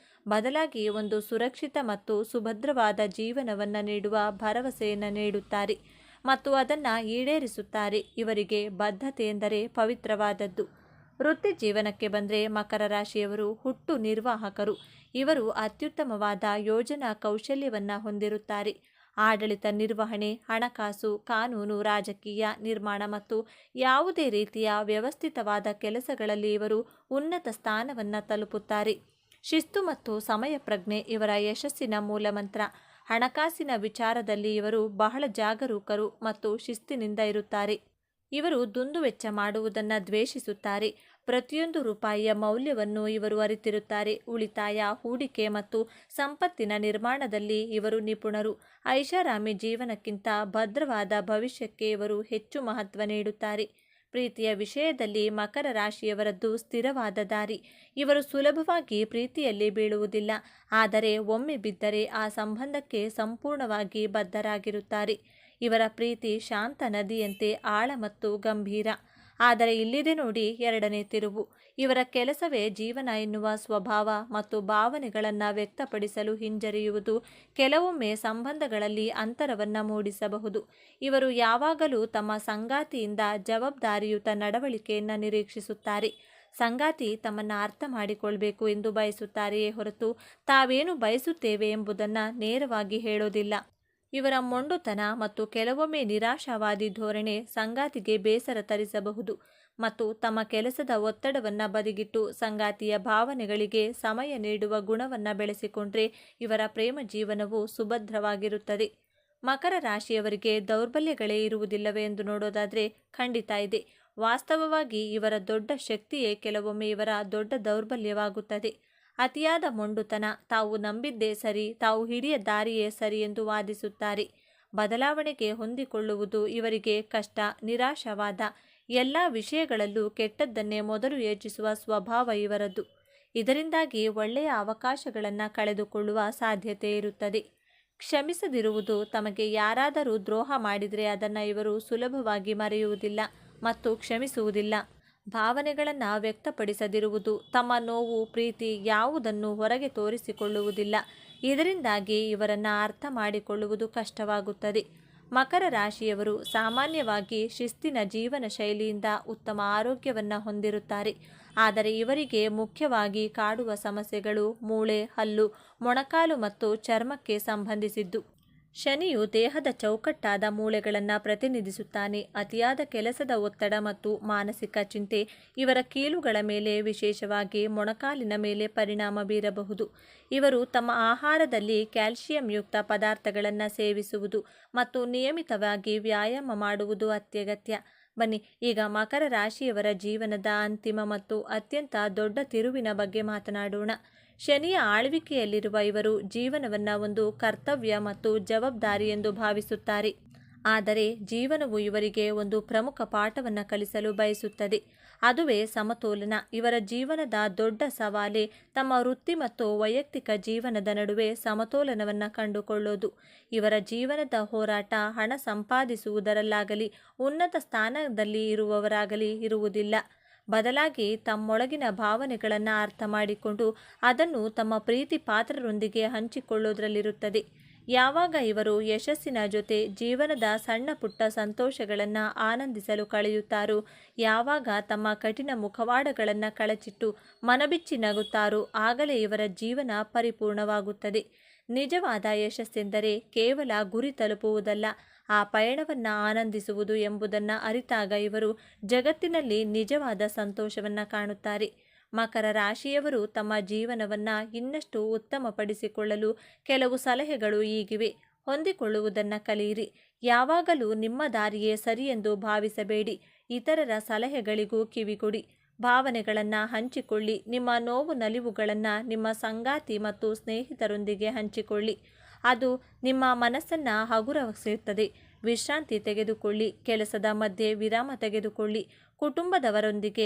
ಬದಲಾಗಿ ಒಂದು ಸುರಕ್ಷಿತ ಮತ್ತು ಸುಭದ್ರವಾದ ಜೀವನವನ್ನು ನೀಡುವ ಭರವಸೆಯನ್ನು ನೀಡುತ್ತಾರೆ ಮತ್ತು ಅದನ್ನು ಈಡೇರಿಸುತ್ತಾರೆ. ಇವರಿಗೆ ಬದ್ಧತೆ ಎಂದರೆ ಪವಿತ್ರವಾದದ್ದು. ವೃತ್ತಿ ಜೀವನಕ್ಕೆ ಬಂದರೆ ಮಕರ ರಾಶಿಯವರು ಹುಟ್ಟು ನಿರ್ವಾಹಕರು. ಇವರು ಅತ್ಯುತ್ತಮವಾದ ಯೋಜನಾ ಕೌಶಲ್ಯವನ್ನು ಹೊಂದಿರುತ್ತಾರೆ. ಆಡಳಿತ ನಿರ್ವಹಣೆ, ಹಣಕಾಸು, ಕಾನೂನು, ರಾಜಕೀಯ, ನಿರ್ಮಾಣ ಮತ್ತು ಯಾವುದೇ ರೀತಿಯ ವ್ಯವಸ್ಥಿತವಾದ ಕೆಲಸಗಳಲ್ಲಿ ಇವರು ಉನ್ನತ ಸ್ಥಾನವನ್ನು ತಲುಪುತ್ತಾರೆ. ಶಿಸ್ತು ಮತ್ತು ಸಮಯ ಪ್ರಜ್ಞೆ ಇವರ ಯಶಸ್ಸಿನ ಮೂಲಮಂತ್ರ. ಹಣಕಾಸಿನ ವಿಚಾರದಲ್ಲಿ ಇವರು ಬಹಳ ಜಾಗರೂಕರು ಮತ್ತು ಶಿಸ್ತಿನಿಂದ ಇರುತ್ತಾರೆ. ಇವರು ದುಂದುವೆಚ್ಚ ಮಾಡುವುದನ್ನು ದ್ವೇಷಿಸುತ್ತಾರೆ. ಪ್ರತಿಯೊಂದು ರೂಪಾಯಿಯ ಮೌಲ್ಯವನ್ನು ಇವರು ಅರಿತಿರುತ್ತಾರೆ. ಉಳಿತಾಯ, ಹೂಡಿಕೆ ಮತ್ತು ಸಂಪತ್ತಿನ ನಿರ್ಮಾಣದಲ್ಲಿ ಇವರು ನಿಪುಣರು. ಐಷಾರಾಮಿ ಜೀವನಕ್ಕಿಂತ ಭದ್ರವಾದ ಭವಿಷ್ಯಕ್ಕೆ ಇವರು ಹೆಚ್ಚು ಮಹತ್ವ ನೀಡುತ್ತಾರೆ. ಪ್ರೀತಿಯ ವಿಷಯದಲ್ಲಿ ಮಕರ ರಾಶಿಯವರದ್ದು ಸ್ಥಿರವಾದ ದಾರಿ. ಇವರು ಸುಲಭವಾಗಿ ಪ್ರೀತಿಯಲ್ಲಿ ಬೀಳುವುದಿಲ್ಲ, ಆದರೆ ಒಮ್ಮೆ ಬಿದ್ದರೆ ಆ ಸಂಬಂಧಕ್ಕೆ ಸಂಪೂರ್ಣವಾಗಿ ಬದ್ಧರಾಗಿರುತ್ತಾರೆ. ಇವರ ಪ್ರೀತಿ ಶಾಂತ ನದಿಯಂತೆ ಆಳ ಮತ್ತು ಗಂಭೀರ. ಆದರೆ ಇಲ್ಲಿದೆ ನೋಡಿ ಎರಡನೇ ತಿರುವು. ಇವರ ಕೆಲಸವೇ ಜೀವನ ಎನ್ನುವ ಸ್ವಭಾವ ಮತ್ತು ಭಾವನೆಗಳನ್ನು ವ್ಯಕ್ತಪಡಿಸಲು ಹಿಂಜರಿಯುವುದು ಕೆಲವೊಮ್ಮೆ ಸಂಬಂಧಗಳಲ್ಲಿ ಅಂತರವನ್ನು ಮೂಡಿಸಬಹುದು. ಇವರು ಯಾವಾಗಲೂ ತಮ್ಮ ಸಂಗಾತಿಯಿಂದ ಜವಾಬ್ದಾರಿಯುತ ನಡವಳಿಕೆಯನ್ನು ನಿರೀಕ್ಷಿಸುತ್ತಾರೆ. ಸಂಗಾತಿ ತಮ್ಮನ್ನು ಅರ್ಥ ಮಾಡಿಕೊಳ್ಬೇಕು ಎಂದು ಬಯಸುತ್ತಾರೆಯೇ ಹೊರತು ತಾವೇನು ಬಯಸುತ್ತೇವೆ ಎಂಬುದನ್ನು ನೇರವಾಗಿ ಹೇಳೋದಿಲ್ಲ. ಇವರ ಮೊಂಡುತನ ಮತ್ತು ಕೆಲವೊಮ್ಮೆ ನಿರಾಶಾವಾದಿ ಧೋರಣೆ ಸಂಗಾತಿಗೆ ಬೇಸರ ತರಿಸಬಹುದು. ಮತ್ತು ತಮ್ಮ ಕೆಲಸದ ಒತ್ತಡವನ್ನು ಬದಿಗಿಟ್ಟು ಸಂಗಾತಿಯ ಭಾವನೆಗಳಿಗೆ ಸಮಯ ನೀಡುವ ಗುಣವನ್ನು ಬೆಳೆಸಿಕೊಂಡ್ರೆ ಇವರ ಪ್ರೇಮ ಜೀವನವು ಸುಭದ್ರವಾಗಿರುತ್ತದೆ. ಮಕರ ರಾಶಿಯವರಿಗೆ ದೌರ್ಬಲ್ಯಗಳೇ ಇರುವುದಿಲ್ಲವೇ ಎಂದು ನೋಡೋದಾದರೆ ಖಂಡಿತ ಇದೆ. ವಾಸ್ತವವಾಗಿ ಇವರ ದೊಡ್ಡ ಶಕ್ತಿಯೇ ಕೆಲವೊಮ್ಮೆ ಇವರ ದೊಡ್ಡ ದೌರ್ಬಲ್ಯವಾಗುತ್ತದೆ. ಅತಿಯಾದ ಮೊಂಡುತನ, ತಾವು ನಂಬಿದ್ದೇ ಸರಿ, ತಾವು ಹಿಡಿಯ ದಾರಿಯೇ ಸರಿ ಎಂದು ವಾದಿಸುತ್ತಾರೆ. ಬದಲಾವಣೆಗೆ ಹೊಂದಿಕೊಳ್ಳುವುದು ಇವರಿಗೆ ಕಷ್ಟ. ನಿರಾಶಾವಾದ, ಎಲ್ಲ ವಿಷಯಗಳಲ್ಲೂ ಕೆಟ್ಟದ್ದನ್ನೇ ಮೊದಲು ಯೋಚಿಸುವ ಸ್ವಭಾವ ಇವರದ್ದು. ಇದರಿಂದಾಗಿ ಒಳ್ಳೆಯ ಅವಕಾಶಗಳನ್ನು ಕಳೆದುಕೊಳ್ಳುವ ಸಾಧ್ಯತೆ ಇರುತ್ತದೆ. ಕ್ಷಮಿಸದಿರುವುದು, ತಮಗೆ ಯಾರಾದರೂ ದ್ರೋಹ ಮಾಡಿದರೆ ಅದನ್ನು ಇವರು ಸುಲಭವಾಗಿ ಮರೆಯುವುದಿಲ್ಲ ಮತ್ತು ಕ್ಷಮಿಸುವುದಿಲ್ಲ. ಭಾವನೆಗಳನ್ನು ವ್ಯಕ್ತಪಡಿಸದಿರುವುದು, ತಮ್ಮ ನೋವು, ಪ್ರೀತಿ ಯಾವುದನ್ನು ಹೊರಗೆ ತೋರಿಸಿಕೊಳ್ಳುವುದಿಲ್ಲ. ಇದರಿಂದಾಗಿ ಇವರನ್ನು ಅರ್ಥ ಮಾಡಿಕೊಳ್ಳುವುದು ಕಷ್ಟವಾಗುತ್ತದೆ. ಮಕರ ರಾಶಿಯವರು ಸಾಮಾನ್ಯವಾಗಿ ಶಿಸ್ತಿನ ಜೀವನ ಶೈಲಿಯಿಂದ ಉತ್ತಮ ಆರೋಗ್ಯವನ್ನು ಹೊಂದಿರುತ್ತಾರೆ. ಆದರೆ ಇವರಿಗೆ ಮುಖ್ಯವಾಗಿ ಕಾಡುವ ಸಮಸ್ಯೆಗಳು ಮೂಳೆ, ಹಲ್ಲು, ಮೊಣಕಾಲು ಮತ್ತು ಚರ್ಮಕ್ಕೆ ಸಂಬಂಧಿಸಿದ್ದು. ಶನಿಯು ದೇಹದ ಚೌಕಟ್ಟಾದ ಮೂಳೆಗಳನ್ನು ಪ್ರತಿನಿಧಿಸುತ್ತಾನೆ. ಅತಿಯಾದ ಕೆಲಸದ ಒತ್ತಡ ಮತ್ತು ಮಾನಸಿಕ ಚಿಂತೆ ಇವರ ಕೀಲುಗಳ ಮೇಲೆ, ವಿಶೇಷವಾಗಿ ಮೊಣಕಾಲಿನ ಮೇಲೆ ಪರಿಣಾಮ ಬೀರಬಹುದು. ಇವರು ತಮ್ಮ ಆಹಾರದಲ್ಲಿ ಕ್ಯಾಲ್ಸಿಯಂಯುಕ್ತ ಪದಾರ್ಥಗಳನ್ನು ಸೇವಿಸುವುದು ಮತ್ತು ನಿಯಮಿತವಾಗಿ ವ್ಯಾಯಾಮ ಮಾಡುವುದು ಅತ್ಯಗತ್ಯ. ಬನ್ನಿ ಈಗ ಮಕರ ರಾಶಿಯವರ ಜೀವನದ ಅಂತಿಮ ಮತ್ತು ಅತ್ಯಂತ ದೊಡ್ಡ ತಿರುವಿನ ಬಗ್ಗೆ ಮಾತನಾಡೋಣ. ಶನಿಯ ಆಳ್ವಿಕೆಯಲ್ಲಿರುವ ಇವರು ಜೀವನವನ್ನು ಒಂದು ಕರ್ತವ್ಯ ಮತ್ತು ಜವಾಬ್ದಾರಿ ಎಂದು ಭಾವಿಸುತ್ತಾರೆ. ಆದರೆ ಜೀವನವು ಇವರಿಗೆ ಒಂದು ಪ್ರಮುಖ ಪಾಠವನ್ನು ಕಲಿಸಲು ಬಯಸುತ್ತದೆ. ಅದುವೇ ಸಮತೋಲನ. ಇವರ ಜೀವನದ ದೊಡ್ಡ ಸವಾಲೇ ತಮ್ಮ ವೃತ್ತಿ ಮತ್ತು ವೈಯಕ್ತಿಕ ಜೀವನದ ನಡುವೆ ಸಮತೋಲನವನ್ನು ಕಂಡುಕೊಳ್ಳೋದು. ಇವರ ಜೀವನದ ಹೋರಾಟ ಹಣ ಸಂಪಾದಿಸುವುದರಲ್ಲಾಗಲಿ ಉನ್ನತ ಸ್ಥಾನದಲ್ಲಿ ಇರುವವರಾಗಲಿ ಇರುವುದಿಲ್ಲ. ಬದಲಾಗಿ ತಮ್ಮೊಳಗಿನ ಭಾವನೆಗಳನ್ನು ಅರ್ಥ ಮಾಡಿಕೊಂಡು ಅದನ್ನು ತಮ್ಮ ಪ್ರೀತಿ ಪಾತ್ರರೊಂದಿಗೆ ಹಂಚಿಕೊಳ್ಳೋದ್ರಲ್ಲಿರುತ್ತದೆ. ಯಾವಾಗ ಇವರು ಯಶಸ್ಸಿನ ಜೊತೆ ಜೀವನದ ಸಣ್ಣ ಪುಟ್ಟ ಸಂತೋಷಗಳನ್ನು ಆನಂದಿಸಲು ಕಳೆಯುತ್ತಾರೋ, ಯಾವಾಗ ತಮ್ಮ ಕಠಿಣ ಮುಖವಾಡಗಳನ್ನು ಕಳಚಿಟ್ಟು ಮನಬಿಚ್ಚಿ ನಗುತ್ತಾರೋ, ಆಗಲೇ ಇವರ ಜೀವನ ಪರಿಪೂರ್ಣವಾಗುತ್ತದೆ. ನಿಜವಾದ ಯಶಸ್ಸೆಂದರೆ ಕೇವಲ ಗುರಿ ತಲುಪುವುದಲ್ಲ, ಆ ಪಯಣವನ್ನು ಆನಂದಿಸುವುದು ಎಂಬುದನ್ನು ಅರಿತಾಗ ಇವರು ಜಗತ್ತಿನಲ್ಲಿ ನಿಜವಾದ ಸಂತೋಷವನ್ನು ಕಾಣುತ್ತಾರೆ. ಮಕರ ರಾಶಿಯವರು ತಮ್ಮ ಜೀವನವನ್ನು ಇನ್ನಷ್ಟು ಉತ್ತಮಪಡಿಸಿಕೊಳ್ಳಲು ಕೆಲವು ಸಲಹೆಗಳು ಹೀಗಿವೆ. ಹೊಂದಿಕೊಳ್ಳುವುದನ್ನು ಕಲಿಯಿರಿ. ಯಾವಾಗಲೂ ನಿಮ್ಮ ದಾರಿಯೇ ಸರಿ ಎಂದು ಭಾವಿಸಬೇಡಿ. ಇತರರ ಸಲಹೆಗಳಿಗೂ ಕಿವಿಗೊಡಿ. ಭಾವನೆಗಳನ್ನು ಹಂಚಿಕೊಳ್ಳಿ. ನಿಮ್ಮ ನೋವು ನಲಿವುಗಳನ್ನು ನಿಮ್ಮ ಸಂಗಾತಿ ಮತ್ತು ಸ್ನೇಹಿತರೊಂದಿಗೆ ಹಂಚಿಕೊಳ್ಳಿ. ಅದು ನಿಮ್ಮ ಮನಸ್ಸನ್ನು ಹಗುರಗೊಳಿಸುತ್ತದೆ. ವಿಶ್ರಾಂತಿ ತೆಗೆದುಕೊಳ್ಳಿ. ಕೆಲಸದ ಮಧ್ಯೆ ವಿರಾಮ ತೆಗೆದುಕೊಳ್ಳಿ. ಕುಟುಂಬದವರೊಂದಿಗೆ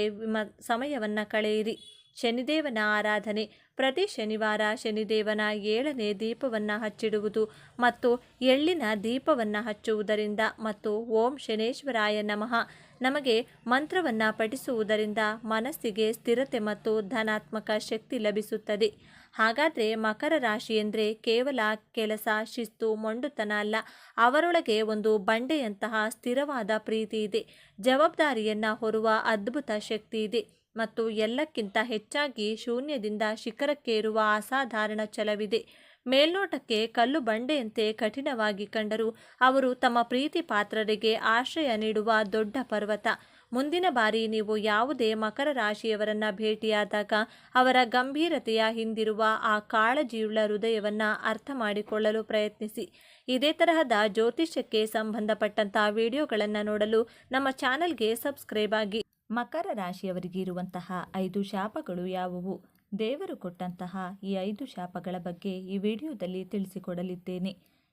ಸಮಯವನ್ನು ಕಳೆಯಿರಿ. ಶನಿದೇವನ ಆರಾಧನೆ. ಪ್ರತಿ ಶನಿವಾರ ಶನಿದೇವನ 7ನೇ ದೀಪವನ್ನು ಹಚ್ಚಿಡುವುದು ಮತ್ತು ಎಳ್ಳಿನ ದೀಪವನ್ನು ಹಚ್ಚುವುದರಿಂದ ಮತ್ತು ಓಂ ಶನೇಶ್ವರಾಯ ನಮಃ ನಮಗೆ ಮಂತ್ರವನ್ನು ಪಠಿಸುವುದರಿಂದ ಮನಸ್ಸಿಗೆ ಸ್ಥಿರತೆ ಮತ್ತು ಧನಾತ್ಮಕ ಶಕ್ತಿ ಲಭಿಸುತ್ತದೆ. ಹಾಗಾದರೆ ಮಕರ ರಾಶಿ ಎಂದರೆ ಕೇವಲ ಕೆಲಸ, ಶಿಸ್ತು, ಮೊಂಡುತನ ಅಲ್ಲ. ಅವರೊಳಗೆ ಒಂದು ಬಂಡೆಯಂತಹ ಸ್ಥಿರವಾದ ಪ್ರೀತಿ ಇದೆ. ಜವಾಬ್ದಾರಿಯನ್ನು ಹೊರುವ ಅದ್ಭುತ ಶಕ್ತಿ ಇದೆ ಮತ್ತು ಎಲ್ಲಕ್ಕಿಂತ ಹೆಚ್ಚಾಗಿ ಶೂನ್ಯದಿಂದ ಶಿಖರಕ್ಕೇರುವ ಅಸಾಧಾರಣ ಛಲವಿದೆ. ಮೇಲ್ನೋಟಕ್ಕೆ ಕಲ್ಲು ಬಂಡೆಯಂತೆ ಕಠಿಣವಾಗಿ ಕಂಡರೂ ಅವರು ತಮ್ಮ ಪ್ರೀತಿ ಪಾತ್ರರಿಗೆ ಆಶ್ರಯ ನೀಡುವ ದೊಡ್ಡ ಪರ್ವತ. ಮುಂದಿನ ಬಾರಿ ನೀವು ಯಾವುದೇ ಮಕರ ರಾಶಿಯವರನ್ನ ಭೇಟಿಯಾದಾಗ ಅವರ ಗಂಭೀರತೆಯ ಹಿಂದಿರುವ ಆ ಕಾಳಜಿಯುಳ್ಳ ಹೃದಯವನ್ನು ಅರ್ಥ ಮಾಡಿಕೊಳ್ಳಲು ಪ್ರಯತ್ನಿಸಿ. ಇದೇ ತರಹದ ಜ್ಯೋತಿಷ್ಯಕ್ಕೆ ಸಂಬಂಧಪಟ್ಟಂತಹ ವಿಡಿಯೋಗಳನ್ನು ನೋಡಲು ನಮ್ಮ ಚಾನಲ್ಗೆ ಸಬ್ಸ್ಕ್ರೈಬ್ ಆಗಿ. ಮಕರ ರಾಶಿಯವರಿಗೆ ಇರುವಂತಹ 5 ಶಾಪಗಳು ಯಾವುವು? ದೇವರು ಕೊಟ್ಟಂತಹ ಈ 5 ಶಾಪಗಳ ಬಗ್ಗೆ ಈ ವಿಡಿಯೋದಲ್ಲಿ ತಿಳಿಸಿಕೊಡಲಿದ್ದೇನೆ.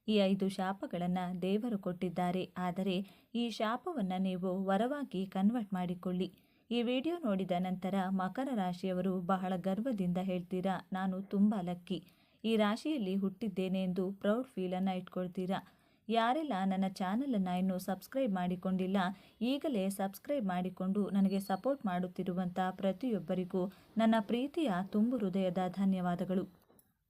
ಈ 5 ಶಾಪಗಳನ್ನು ದೇವರು ಕೊಟ್ಟಿದ್ದಾರೆ. ಆದರೆ ಈ ಶಾಪವನ್ನು ನೀವು ವರವಾಗಿ ಕನ್ವರ್ಟ್ ಮಾಡಿಕೊಳ್ಳಿ. ಈ ವಿಡಿಯೋ ನೋಡಿದ ನಂತರ ಮಕರ ರಾಶಿಯವರು ಬಹಳ ಗರ್ವದಿಂದ ಹೇಳ್ತೀರಾ, ನಾನು ತುಂಬ ಲಕ್ಕಿ, ಈ ರಾಶಿಯಲ್ಲಿ ಹುಟ್ಟಿದ್ದೇನೆ ಎಂದು ಪ್ರೌಡ್ ಫೀಲನ್ನು ಇಟ್ಕೊಳ್ತೀರಾ. ಯಾರೆಲ್ಲ ನನ್ನ ಚಾನಲನ್ನು ಇನ್ನೂ ಸಬ್ಸ್ಕ್ರೈಬ್ ಮಾಡಿಕೊಂಡಿಲ್ಲ, ಈಗಲೇ ಸಬ್ಸ್ಕ್ರೈಬ್ ಮಾಡಿಕೊಂಡು ನನಗೆ ಸಪೋರ್ಟ್ ಮಾಡುತ್ತಿರುವಂಥ ಪ್ರತಿಯೊಬ್ಬರಿಗೂ ನನ್ನ ಪ್ರೀತಿಯ ತುಂಬು ಹೃದಯದ ಧನ್ಯವಾದಗಳು.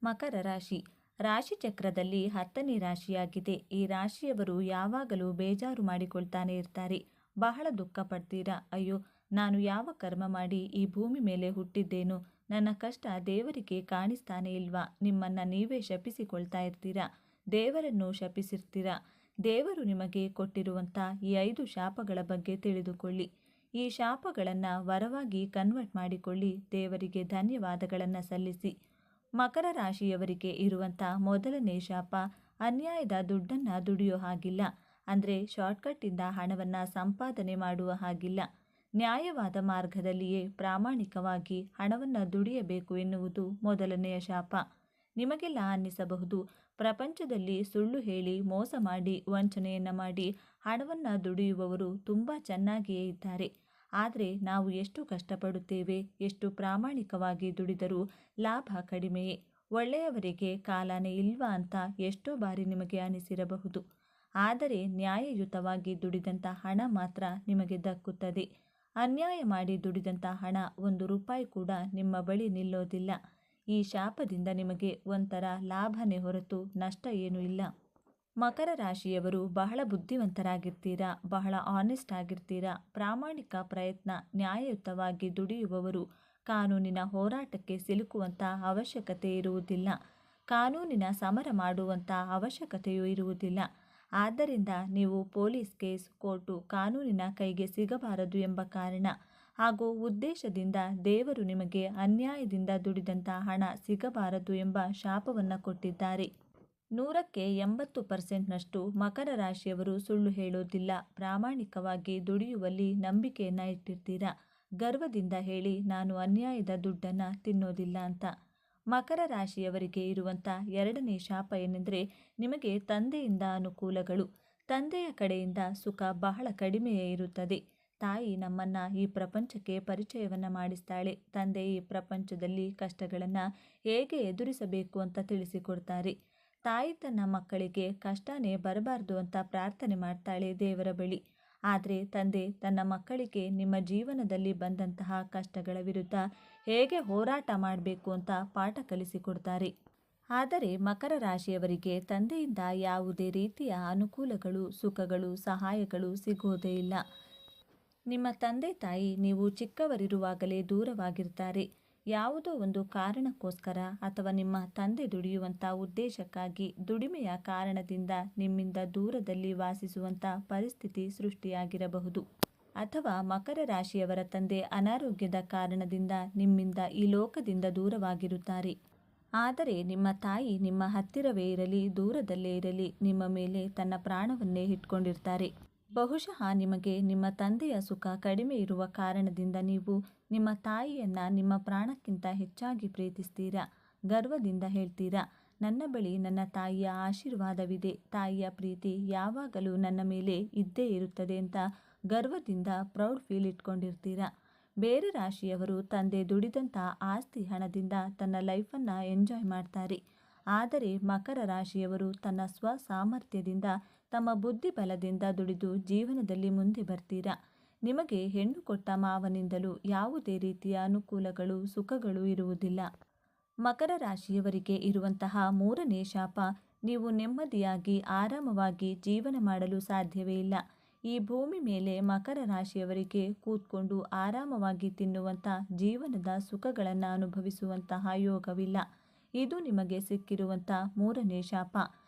ಮಕರ ರಾಶಿ ರಾಶಿಚಕ್ರದಲ್ಲಿ 10ನೇ ರಾಶಿಯಾಗಿದೆ. ಈ ರಾಶಿಯವರು ಯಾವಾಗಲೂ ಬೇಜಾರು ಮಾಡಿಕೊಳ್ತಾನೆ ಇರ್ತಾರೆ. ಬಹಳ ದುಃಖ ಪಡ್ತೀರಾ. ಅಯ್ಯೋ, ನಾನು ಯಾವ ಕರ್ಮ ಮಾಡಿ ಈ ಭೂಮಿ ಮೇಲೆ ಹುಟ್ಟಿದ್ದೇನೋ, ನನ್ನ ಕಷ್ಟ ದೇವರಿಗೆ ಕಾಣಿಸ್ತಾನೆ ಇಲ್ವಾ? ನಿಮ್ಮನ್ನು ನೀವೇ ಶಪಿಸಿಕೊಳ್ತಾ ಇರ್ತೀರಾ, ದೇವರನ್ನು ಶಪಿಸಿರ್ತೀರಾ. ದೇವರು ನಿಮಗೆ ಕೊಟ್ಟಿರುವಂಥ ಈ 5 ಶಾಪಗಳ ಬಗ್ಗೆ ತಿಳಿದುಕೊಳ್ಳಿ. ಈ ಶಾಪಗಳನ್ನು ವರವಾಗಿ ಕನ್ವರ್ಟ್ ಮಾಡಿಕೊಳ್ಳಿ. ದೇವರಿಗೆ ಧನ್ಯವಾದಗಳನ್ನು ಸಲ್ಲಿಸಿ. ಮಕರ ರಾಶಿಯವರಿಗೆ ಇರುವಂಥ ಮೊದಲನೇ ಶಾಪ, ಅನ್ಯಾಯದ ದುಡ್ಡನ್ನು ದುಡಿಯೋ ಹಾಗಿಲ್ಲ. ಅಂದರೆ ಶಾರ್ಟ್ಕಟ್ಟಿಂದ ಹಣವನ್ನು ಸಂಪಾದನೆ ಮಾಡುವ ಹಾಗಿಲ್ಲ. ನ್ಯಾಯವಾದ ಮಾರ್ಗದಲ್ಲಿಯೇ ಪ್ರಾಮಾಣಿಕವಾಗಿ ಹಣವನ್ನು ದುಡಿಯಬೇಕು ಎನ್ನುವುದು ಮೊದಲನೆಯ ಶಾಪ. ನಿಮಗೆಲ್ಲ ಅನ್ನಿಸಬಹುದು, ಪ್ರಪಂಚದಲ್ಲಿ ಸುಳ್ಳು ಹೇಳಿ, ಮೋಸ ಮಾಡಿ, ವಂಚನೆಯನ್ನು ಮಾಡಿ ಹಣವನ್ನು ದುಡಿಯುವವರು ತುಂಬ ಚೆನ್ನಾಗಿಯೇ ಇದ್ದಾರೆ. ಆದರೆ ನಾವು ಎಷ್ಟು ಕಷ್ಟಪಡುತ್ತೇವೆ, ಎಷ್ಟು ಪ್ರಾಮಾಣಿಕವಾಗಿ ದುಡಿದರೂ ಲಾಭ ಕಡಿಮೆಯೇ. ಒಳ್ಳೆಯವರಿಗೆ ಕಾಲನೇ ಇಲ್ವಾ ಅಂತ ಎಷ್ಟೋ ಬಾರಿ ನಿಮಗೆ ಅನಿಸಿರಬಹುದು. ಆದರೆ ನ್ಯಾಯಯುತವಾಗಿ ದುಡಿದಂಥ ಹಣ ಮಾತ್ರ ನಿಮಗೆ ದಕ್ಕುತ್ತದೆ. ಅನ್ಯಾಯ ಮಾಡಿ ದುಡಿದಂಥ ಹಣ 1 ರೂಪಾಯಿ ಕೂಡ ನಿಮ್ಮ ಬಳಿ ನಿಲ್ಲೋದಿಲ್ಲ. ಈ ಶಾಪದಿಂದ ನಿಮಗೆ ಒಂಥರ ಲಾಭನೇ ಹೊರತು ನಷ್ಟ ಏನೂ ಇಲ್ಲ. ಮಕರ ರಾಶಿಯವರು ಬಹಳ ಬುದ್ಧಿವಂತರಾಗಿರ್ತೀರಾ, ಬಹಳ ಆನೆಸ್ಟ್ ಆಗಿರ್ತೀರಾ. ಪ್ರಾಮಾಣಿಕ ಪ್ರಯತ್ನ, ನ್ಯಾಯಯುತವಾಗಿ ದುಡಿಯುವವರು. ಕಾನೂನಿನ ಹೋರಾಟಕ್ಕೆ ಸಿಲುಕುವಂಥ ಅವಶ್ಯಕತೆ ಇರುವುದಿಲ್ಲ. ಕಾನೂನಿನ ಸಮರ ಮಾಡುವಂಥ ಅವಶ್ಯಕತೆಯೂ ಇರುವುದಿಲ್ಲ. ಆದ್ದರಿಂದ ನೀವು ಪೊಲೀಸ್ ಕೇಸ್, ಕೋರ್ಟು, ಕಾನೂನಿನ ಕೈಗೆ ಸಿಗಬಾರದು ಎಂಬ ಕಾರಣ ಹಾಗೂ ಉದ್ದೇಶದಿಂದ ದೇವರು ನಿಮಗೆ ಅನ್ಯಾಯದಿಂದ ದುಡಿದಂಥ ಹಣ ಸಿಗಬಾರದು ಎಂಬ ಶಾಪವನ್ನು ಕೊಟ್ಟಿದ್ದಾರೆ. 100ಕ್ಕೆ 80% ಮಕರ ರಾಶಿಯವರು ಸುಳ್ಳು ಹೇಳೋದಿಲ್ಲ. ಪ್ರಾಮಾಣಿಕವಾಗಿ ದುಡಿಯುವಲ್ಲಿ ನಂಬಿಕೆಯನ್ನು ಇಟ್ಟಿರ್ತೀರಾ. ಗರ್ವದಿಂದ ಹೇಳಿ, ನಾನು ಅನ್ಯಾಯದ ದುಡ್ಡನ್ನು ತಿನ್ನೋದಿಲ್ಲ ಅಂತ. ಮಕರ ರಾಶಿಯವರಿಗೆ ಇರುವಂಥ 2ನೇ ಶಾಪ ಏನೆಂದರೆ, ನಿಮಗೆ ತಂದೆಯಿಂದ ಅನುಕೂಲಗಳು. ತಂದೆಯ ಕಡೆಯಿಂದ ಸುಖ ಬಹಳ ಕಡಿಮೆಯೇ ಇರುತ್ತದೆ. ತಾಯಿ ನಮ್ಮನ್ನು ಈ ಪ್ರಪಂಚಕ್ಕೆ ಪರಿಚಯವನ್ನು ಮಾಡಿಸ್ತಾಳೆ. ತಂದೆ ಈ ಪ್ರಪಂಚದಲ್ಲಿ ಕಷ್ಟಗಳನ್ನು ಹೇಗೆ ಎದುರಿಸಬೇಕು ಅಂತ ತಿಳಿಸಿಕೊಡ್ತಾರೆ. ತಾಯಿ ತನ್ನ ಮಕ್ಕಳಿಗೆ ಕಷ್ಟನೇ ಬರಬಾರ್ದು ಅಂತ ಪ್ರಾರ್ಥನೆ ಮಾಡ್ತಾಳೆ ದೇವರ ಬಳಿ. ಆದರೆ ತಂದೆ ತನ್ನ ಮಕ್ಕಳಿಗೆ ನಿಮ್ಮ ಜೀವನದಲ್ಲಿ ಬಂದಂತಹ ಕಷ್ಟಗಳ ವಿರುದ್ಧ ಹೇಗೆ ಹೋರಾಟ ಮಾಡಬೇಕು ಅಂತ ಪಾಠ ಕಲಿಸಿಕೊಡ್ತಾರೆ. ಆದರೆ ಮಕರ ರಾಶಿಯವರಿಗೆ ತಂದೆಯಿಂದ ಯಾವುದೇ ರೀತಿಯ ಅನುಕೂಲಗಳು, ಸುಖಗಳು, ಸಹಾಯಗಳು ಸಿಗೋದೇ ಇಲ್ಲ. ನಿಮ್ಮ ತಂದೆ ತಾಯಿ ನೀವು ಚಿಕ್ಕವರಿರುವಾಗಲೇ ದೂರವಾಗಿರ್ತಾರೆ. ಯಾವುದೋ ಒಂದು ಕಾರಣಕ್ಕೋಸ್ಕರ ಅಥವಾ ನಿಮ್ಮ ತಂದೆ ದುಡಿಯುವಂಥ ಉದ್ದೇಶಕ್ಕಾಗಿ, ದುಡಿಮೆಯ ಕಾರಣದಿಂದ ನಿಮ್ಮಿಂದ ದೂರದಲ್ಲಿ ವಾಸಿಸುವಂಥ ಪರಿಸ್ಥಿತಿ ಸೃಷ್ಟಿಯಾಗಿರಬಹುದು. ಅಥವಾ ಮಕರ ರಾಶಿಯವರ ತಂದೆ ಅನಾರೋಗ್ಯದ ಕಾರಣದಿಂದ ನಿಮ್ಮಿಂದ ಈ ಲೋಕದಿಂದ ದೂರವಾಗಿರುತ್ತಾರೆ. ಆದರೆ ನಿಮ್ಮ ತಾಯಿ ನಿಮ್ಮ ಹತ್ತಿರವೇ ಇರಲಿ, ದೂರದಲ್ಲೇ ಇರಲಿ, ನಿಮ್ಮ ಮೇಲೆ ತನ್ನ ಪ್ರಾಣವನ್ನೇ ಇಟ್ಕೊಂಡಿರ್ತಾರೆ. ಬಹುಶಃ ನಿಮಗೆ ನಿಮ್ಮ ತಂದೆಯ ಸುಖ ಕಡಿಮೆ ಇರುವ ಕಾರಣದಿಂದ ನೀವು ನಿಮ್ಮ ತಾಯಿಯನ್ನು ನಿಮ್ಮ ಪ್ರಾಣಕ್ಕಿಂತ ಹೆಚ್ಚಾಗಿ ಪ್ರೀತಿಸ್ತೀರಾ. ಗರ್ವದಿಂದ ಹೇಳ್ತೀರಾ, ನನ್ನ ಬಳಿ ನನ್ನ ತಾಯಿಯ ಆಶೀರ್ವಾದವಿದೆ, ತಾಯಿಯ ಪ್ರೀತಿ ಯಾವಾಗಲೂ ನನ್ನ ಮೇಲೆ ಇದ್ದೇ ಇರುತ್ತದೆ ಅಂತ ಗರ್ವದಿಂದ ಪ್ರೌಡ್ ಫೀಲ್ ಇಟ್ಕೊಂಡಿರ್ತೀರಾ. ಬೇರೆ ರಾಶಿಯವರು ತಂದೆ ದುಡಿದಂಥ ಆಸ್ತಿ ಹಣದಿಂದ ತನ್ನ ಲೈಫನ್ನು ಎಂಜಾಯ್ ಮಾಡ್ತಾರೆ. ಆದರೆ ಮಕರ ರಾಶಿಯವರು ತನ್ನ ಸ್ವಸಾಮರ್ಥ್ಯದಿಂದ, ತಮ್ಮ ಬುದ್ಧಿಬಲದಿಂದ ದುಡಿದು ಜೀವನದಲ್ಲಿ ಮುಂದೆ ಬರ್ತೀರಾ. ನಿಮಗೆ ಹೆಣ್ಣು ಕೊಟ್ಟ ಮಾವನಿಂದಲೂ ಯಾವುದೇ ರೀತಿಯ ಅನುಕೂಲಗಳು, ಸುಖಗಳು ಇರುವುದಿಲ್ಲ. ಮಕರ ರಾಶಿಯವರಿಗೆ ಇರುವಂತಹ 3ನೇ ಶಾಪ, ನೀವು ನೆಮ್ಮದಿಯಾಗಿ ಆರಾಮವಾಗಿ ಜೀವನ ಮಾಡಲು ಸಾಧ್ಯವೇ ಇಲ್ಲ. ಈ ಭೂಮಿ ಮೇಲೆ ಮಕರ ರಾಶಿಯವರಿಗೆ ಕೂತ್ಕೊಂಡು ಆರಾಮವಾಗಿ ತಿನ್ನುವಂಥ ಜೀವನದ ಸುಖಗಳನ್ನು ಅನುಭವಿಸುವಂತಹ ಯೋಗವಿಲ್ಲ. ಇದು ನಿಮಗೆ ಸಿಕ್ಕಿರುವಂಥ 3ನೇ ಶಾಪ.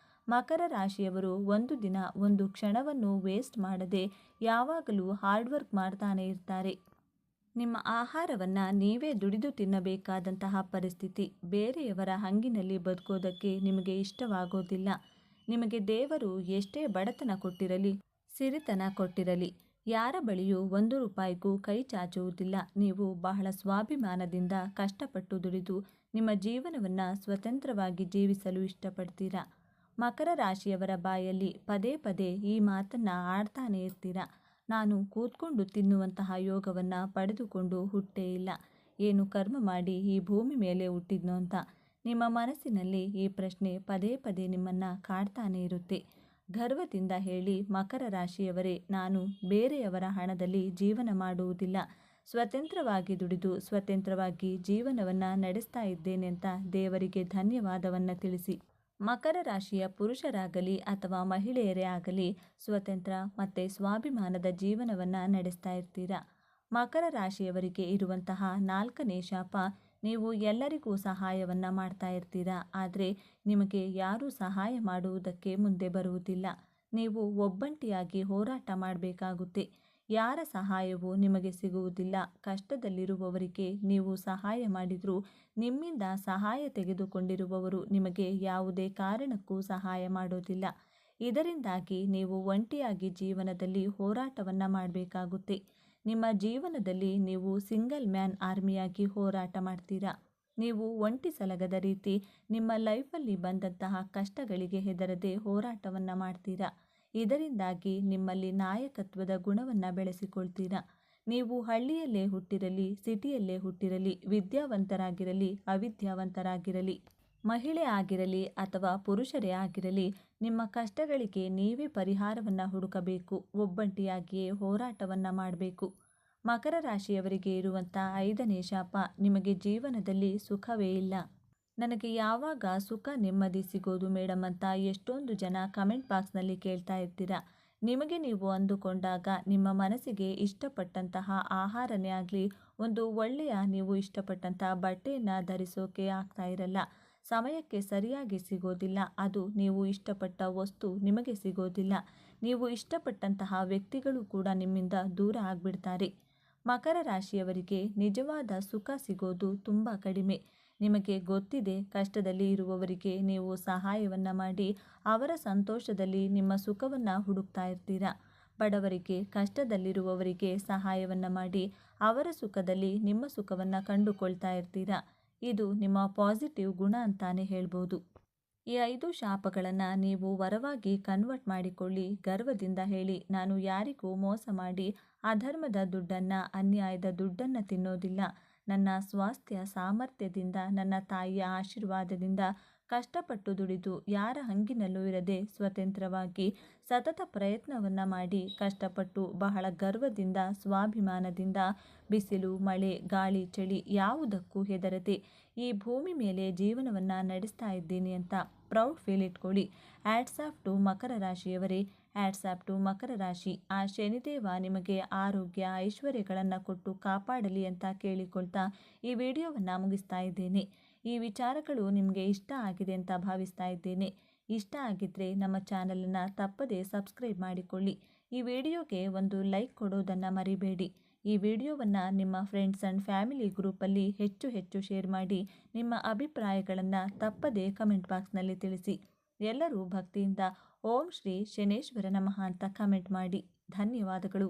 ಮಕರ ರಾಶಿಯವರು ಒಂದು ದಿನ ಒಂದು ಕ್ಷಣವನ್ನು ವೇಸ್ಟ್ ಮಾಡದೆ ಯಾವಾಗಲೂ ಹಾರ್ಡ್ ವರ್ಕ್ ಮಾಡ್ತಾನೆ ಇರ್ತಾರೆ. ನಿಮ್ಮ ಆಹಾರವನ್ನು ನೀವೇ ದುಡಿದು ತಿನ್ನಬೇಕಾದಂತಹ ಪರಿಸ್ಥಿತಿ. ಬೇರೆಯವರ ಹಂಗಿನಲ್ಲಿ ಬದುಕೋದಕ್ಕೆ ನಿಮಗೆ ಇಷ್ಟವಾಗೋದಿಲ್ಲ. ನಿಮಗೆ ದೇವರು ಎಷ್ಟೇ ಬಡತನ ಕೊಟ್ಟಿರಲಿ, ಸಿರಿತನ ಕೊಟ್ಟಿರಲಿ, ಯಾರ ಬಳಿಯೂ 1 ರೂಪಾಯಿಗೂ ಕೈ ಚಾಚುವುದಿಲ್ಲ. ನೀವು ಬಹಳ ಸ್ವಾಭಿಮಾನದಿಂದ ಕಷ್ಟಪಟ್ಟು ದುಡಿದು ನಿಮ್ಮ ಜೀವನವನ್ನು ಸ್ವತಂತ್ರವಾಗಿ ಜೀವಿಸಲು ಇಷ್ಟಪಡ್ತೀರಾ. ಮಕರ ರಾಶಿಯವರ ಬಾಯಲ್ಲಿ ಪದೇ ಪದೇ ಈ ಮಾತನ್ನು ಆಡ್ತಾನೆ ಇರ್ತೀರಾ. ನಾನು ಕೂತ್ಕೊಂಡು ತಿನ್ನುವಂತಹ ಯೋಗವನ್ನು ಪಡೆದುಕೊಂಡು ಹುಟ್ಟೇ ಇಲ್ಲ, ಏನು ಕರ್ಮ ಮಾಡಿ ಈ ಭೂಮಿ ಮೇಲೆ ಹುಟ್ಟಿದ್ನೋ ಅಂತ ನಿಮ್ಮ ಮನಸ್ಸಿನಲ್ಲಿ ಈ ಪ್ರಶ್ನೆ ಪದೇ ಪದೇ ನಿಮ್ಮನ್ನು ಕಾಡ್ತಾನೆ ಇರುತ್ತೆ. ಗರ್ವದಿಂದ ಹೇಳಿ, ಮಕರ ರಾಶಿಯವರೇ, ನಾನು ಬೇರೆಯವರ ಹಣದಲ್ಲಿ ಜೀವನ ಮಾಡುವುದಿಲ್ಲ. ಸ್ವತಂತ್ರವಾಗಿ ದುಡಿದು ಸ್ವತಂತ್ರವಾಗಿ ಜೀವನವನ್ನು ನಡೆಸ್ತಾ ಇದ್ದೇನೆ ಅಂತ ದೇವರಿಗೆ ಧನ್ಯವಾದವನ್ನು ತಿಳಿಸಿ. ಮಕರ ರಾಶಿಯ ಪುರುಷರಾಗಲಿ ಅಥವಾ ಮಹಿಳೆಯರೇ ಆಗಲಿ ಸ್ವತಂತ್ರ ಮತ್ತು ಸ್ವಾಭಿಮಾನದ ಜೀವನವನ್ನು ನಡೆಸ್ತಾ ಇರ್ತೀರಾ. ಮಕರ ರಾಶಿಯವರಿಗೆ ಇರುವಂತಹ 4ನೇ ಶಾಪ, ನೀವು ಎಲ್ಲರಿಗೂ ಸಹಾಯವನ್ನು ಮಾಡ್ತಾ ಇರ್ತೀರಾ, ಆದರೆ ನಿಮಗೆ ಯಾರೂ ಸಹಾಯ ಮಾಡುವುದಕ್ಕೆ ಮುಂದೆ ಬರುವುದಿಲ್ಲ. ನೀವು ಒಬ್ಬಂಟಿಯಾಗಿ ಹೋರಾಟ ಮಾಡಬೇಕಾಗುತ್ತೆ. ಯಾರ ಸಹಾಯವೂ ನಿಮಗೆ ಸಿಗುವುದಿಲ್ಲ. ಕಷ್ಟದಲ್ಲಿರುವವರಿಗೆ ನೀವು ಸಹಾಯ ಮಾಡಿದರೂ ನಿಮ್ಮಿಂದ ಸಹಾಯ ತೆಗೆದುಕೊಂಡಿರುವವರು ನಿಮಗೆ ಯಾವುದೇ ಕಾರಣಕ್ಕೂ ಸಹಾಯ ಮಾಡೋದಿಲ್ಲ. ಇದರಿಂದಾಗಿ ನೀವು ಒಂಟಿಯಾಗಿ ಜೀವನದಲ್ಲಿ ಹೋರಾಟವನ್ನು ಮಾಡಬೇಕಾಗುತ್ತೆ. ನಿಮ್ಮ ಜೀವನದಲ್ಲಿ ನೀವು ಸಿಂಗಲ್ ಮ್ಯಾನ್ ಆರ್ಮಿಯಾಗಿ ಹೋರಾಟ ಮಾಡ್ತೀರಾ. ನೀವು ಒಂಟಿ ಸಲಗದ ರೀತಿ ನಿಮ್ಮ ಲೈಫಲ್ಲಿ ಬಂದಂತಹ ಕಷ್ಟಗಳಿಗೆ ಹೆದರದೆ ಹೋರಾಟವನ್ನು ಮಾಡ್ತೀರಾ. ಇದರಿಂದಾಗಿ ನಿಮ್ಮಲ್ಲಿ ನಾಯಕತ್ವದ ಗುಣವನ್ನು ಬೆಳೆಸಿಕೊಳ್ತೀರಾ. ನೀವು ಹಳ್ಳಿಯಲ್ಲೇ ಹುಟ್ಟಿರಲಿ, ಸಿಟಿಯಲ್ಲೇ ಹುಟ್ಟಿರಲಿ, ವಿದ್ಯಾವಂತರಾಗಿರಲಿ, ಅವಿದ್ಯಾವಂತರಾಗಿರಲಿ, ಮಹಿಳೆ ಆಗಿರಲಿ ಅಥವಾ ಪುರುಷರೇ ಆಗಿರಲಿ, ನಿಮ್ಮ ಕಷ್ಟಗಳಿಗೆ ನೀವೇ ಪರಿಹಾರವನ್ನು ಹುಡುಕಬೇಕು. ಒಬ್ಬಂಟಿಯಾಗಿಯೇ ಹೋರಾಟವನ್ನು ಮಾಡಬೇಕು. ಮಕರ ರಾಶಿಯವರಿಗೆ ಇರುವಂಥ 5ನೇ ಶಾಪ, ನಿಮಗೆ ಜೀವನದಲ್ಲಿ ಸುಖವೇ ಇಲ್ಲ. ನನಗೆ ಯಾವಾಗ ಸುಖ ನೆಮ್ಮದಿ ಸಿಗೋದು ಮೇಡಮ್ ಅಂತ ಎಷ್ಟೊಂದು ಜನ ಕಮೆಂಟ್ ಬಾಕ್ಸ್ನಲ್ಲಿ ಕೇಳ್ತಾ ಇರ್ತೀರಾ. ನಿಮಗೆ ನೀವು ಅಂದುಕೊಂಡಾಗ ನಿಮ್ಮ ಮನಸ್ಸಿಗೆ ಇಷ್ಟಪಟ್ಟಂತಹ ಆಹಾರನೇ ಆಗಲಿ, ಒಂದು ಒಳ್ಳೆಯ ನೀವು ಇಷ್ಟಪಟ್ಟಂಥ ಬಟ್ಟೆಯನ್ನು ಧರಿಸೋಕೆ ಆಗ್ತಾ ಇರಲ್ಲ. ಸಮಯಕ್ಕೆ ಸರಿಯಾಗಿ ಸಿಗೋದಿಲ್ಲ. ಅದು ನೀವು ಇಷ್ಟಪಟ್ಟ ವಸ್ತು ನಿಮಗೆ ಸಿಗೋದಿಲ್ಲ. ನೀವು ಇಷ್ಟಪಟ್ಟಂತಹ ವ್ಯಕ್ತಿಗಳು ಕೂಡ ನಿಮ್ಮಿಂದ ದೂರ ಆಗಿಬಿಡ್ತಾರೆ. ಮಕರ ರಾಶಿಯವರಿಗೆ ನಿಜವಾದ ಸುಖ ಸಿಗೋದು ತುಂಬ ಕಡಿಮೆ. ನಿಮಗೆ ಗೊತ್ತಿದೆ, ಕಷ್ಟದಲ್ಲಿ ಇರುವವರಿಗೆ ನೀವು ಸಹಾಯವನ್ನು ಮಾಡಿ ಅವರ ಸಂತೋಷದಲ್ಲಿ ನಿಮ್ಮ ಸುಖವನ್ನು ಹುಡುಕ್ತಾ ಇರ್ತೀರಾ. ಬಡವರಿಗೆ, ಕಷ್ಟದಲ್ಲಿರುವವರಿಗೆ ಸಹಾಯವನ್ನು ಮಾಡಿ ಅವರ ಸುಖದಲ್ಲಿ ನಿಮ್ಮ ಸುಖವನ್ನು ಕಂಡುಕೊಳ್ತಾ ಇರ್ತೀರಾ. ಇದು ನಿಮ್ಮ ಪಾಸಿಟಿವ್ ಗುಣ ಅಂತಾನೆ ಹೇಳ್ಬೋದು. ಈ 5 ಶಾಪಗಳನ್ನು ನೀವು ವರವಾಗಿ ಕನ್ವರ್ಟ್ ಮಾಡಿಕೊಳ್ಳಿ. ಗರ್ವದಿಂದ ಹೇಳಿ, ನಾನು ಯಾರಿಗೂ ಮೋಸ ಮಾಡಿ ಅಧರ್ಮದ ದುಡ್ಡನ್ನು, ಅನ್ಯಾಯದ ದುಡ್ಡನ್ನು ತಿನ್ನೋದಿಲ್ಲ. ನನ್ನ ಸ್ವಾಸ್ಥ್ಯ ಸಾಮರ್ಥ್ಯದಿಂದ, ನನ್ನ ತಾಯಿಯ ಆಶೀರ್ವಾದದಿಂದ ಕಷ್ಟಪಟ್ಟು ದುಡಿದು ಯಾರ ಹಂಗಿನಲ್ಲೂ ಇರದೆ ಸ್ವತಂತ್ರವಾಗಿ ಸತತ ಪ್ರಯತ್ನವನ್ನು ಮಾಡಿ ಕಷ್ಟಪಟ್ಟು ಬಹಳ ಗರ್ವದಿಂದ ಸ್ವಾಭಿಮಾನದಿಂದ ಬಿಸಿಲು, ಮಳೆ, ಗಾಳಿ, ಚಳಿ ಯಾವುದಕ್ಕೂ ಹೆದರದೆ ಈ ಭೂಮಿ ಮೇಲೆ ಜೀವನವನ್ನು ನಡೆಸ್ತಾ ಇದ್ದೀನಿ ಅಂತ ಪ್ರೌಡ್ ಫೀಲ್ ಇಟ್ಕೊಳ್ಳಿ. ಹ್ಯಾಟ್ಸ್ ಆಫ್ ಟು ಮಕರ ರಾಶಿಯವರೇ, ಹ್ಯಾಟ್ಸ್ ಆಫ್ ಟು ಮಕರ ರಾಶಿ. ಆ ಶನಿದೇವ ನಿಮಗೆ ಆರೋಗ್ಯ, ಐಶ್ವರ್ಯಗಳನ್ನು ಕೊಟ್ಟು ಕಾಪಾಡಲಿ ಅಂತ ಕೇಳಿಕೊಳ್ತಾ ಈ ವಿಡಿಯೋವನ್ನು ಮುಗಿಸ್ತಾ ಇದ್ದೇನೆ. ಈ ವಿಚಾರಗಳು ನಿಮಗೆ ಇಷ್ಟ ಆಗಿದೆ ಅಂತ ಭಾವಿಸ್ತಾ ಇದ್ದೇನೆ. ಇಷ್ಟ ಆಗಿದ್ದರೆ ನಮ್ಮ ಚಾನಲನ್ನು ತಪ್ಪದೇ ಸಬ್ಸ್ಕ್ರೈಬ್ ಮಾಡಿಕೊಳ್ಳಿ. ಈ ವಿಡಿಯೋಗೆ ಒಂದು ಲೈಕ್ ಕೊಡೋದನ್ನು ಮರಿಬೇಡಿ. ಈ ವಿಡಿಯೋವನ್ನು ನಿಮ್ಮ ಫ್ರೆಂಡ್ಸ್ ಆ್ಯಂಡ್ ಫ್ಯಾಮಿಲಿ ಗ್ರೂಪಲ್ಲಿ ಹೆಚ್ಚು ಶೇರ್ ಮಾಡಿ. ನಿಮ್ಮ ಅಭಿಪ್ರಾಯಗಳನ್ನು ತಪ್ಪದೇ ಕಮೆಂಟ್ ಬಾಕ್ಸ್ನಲ್ಲಿ ತಿಳಿಸಿ. ಎಲ್ಲರೂ ಭಕ್ತಿಯಿಂದ ಓಂ ಶ್ರೀ ಶನೇಶ್ವರ ನಮಃ ಅಂತ ಕಮೆಂಟ್ ಮಾಡಿ. ಧನ್ಯವಾದಗಳು.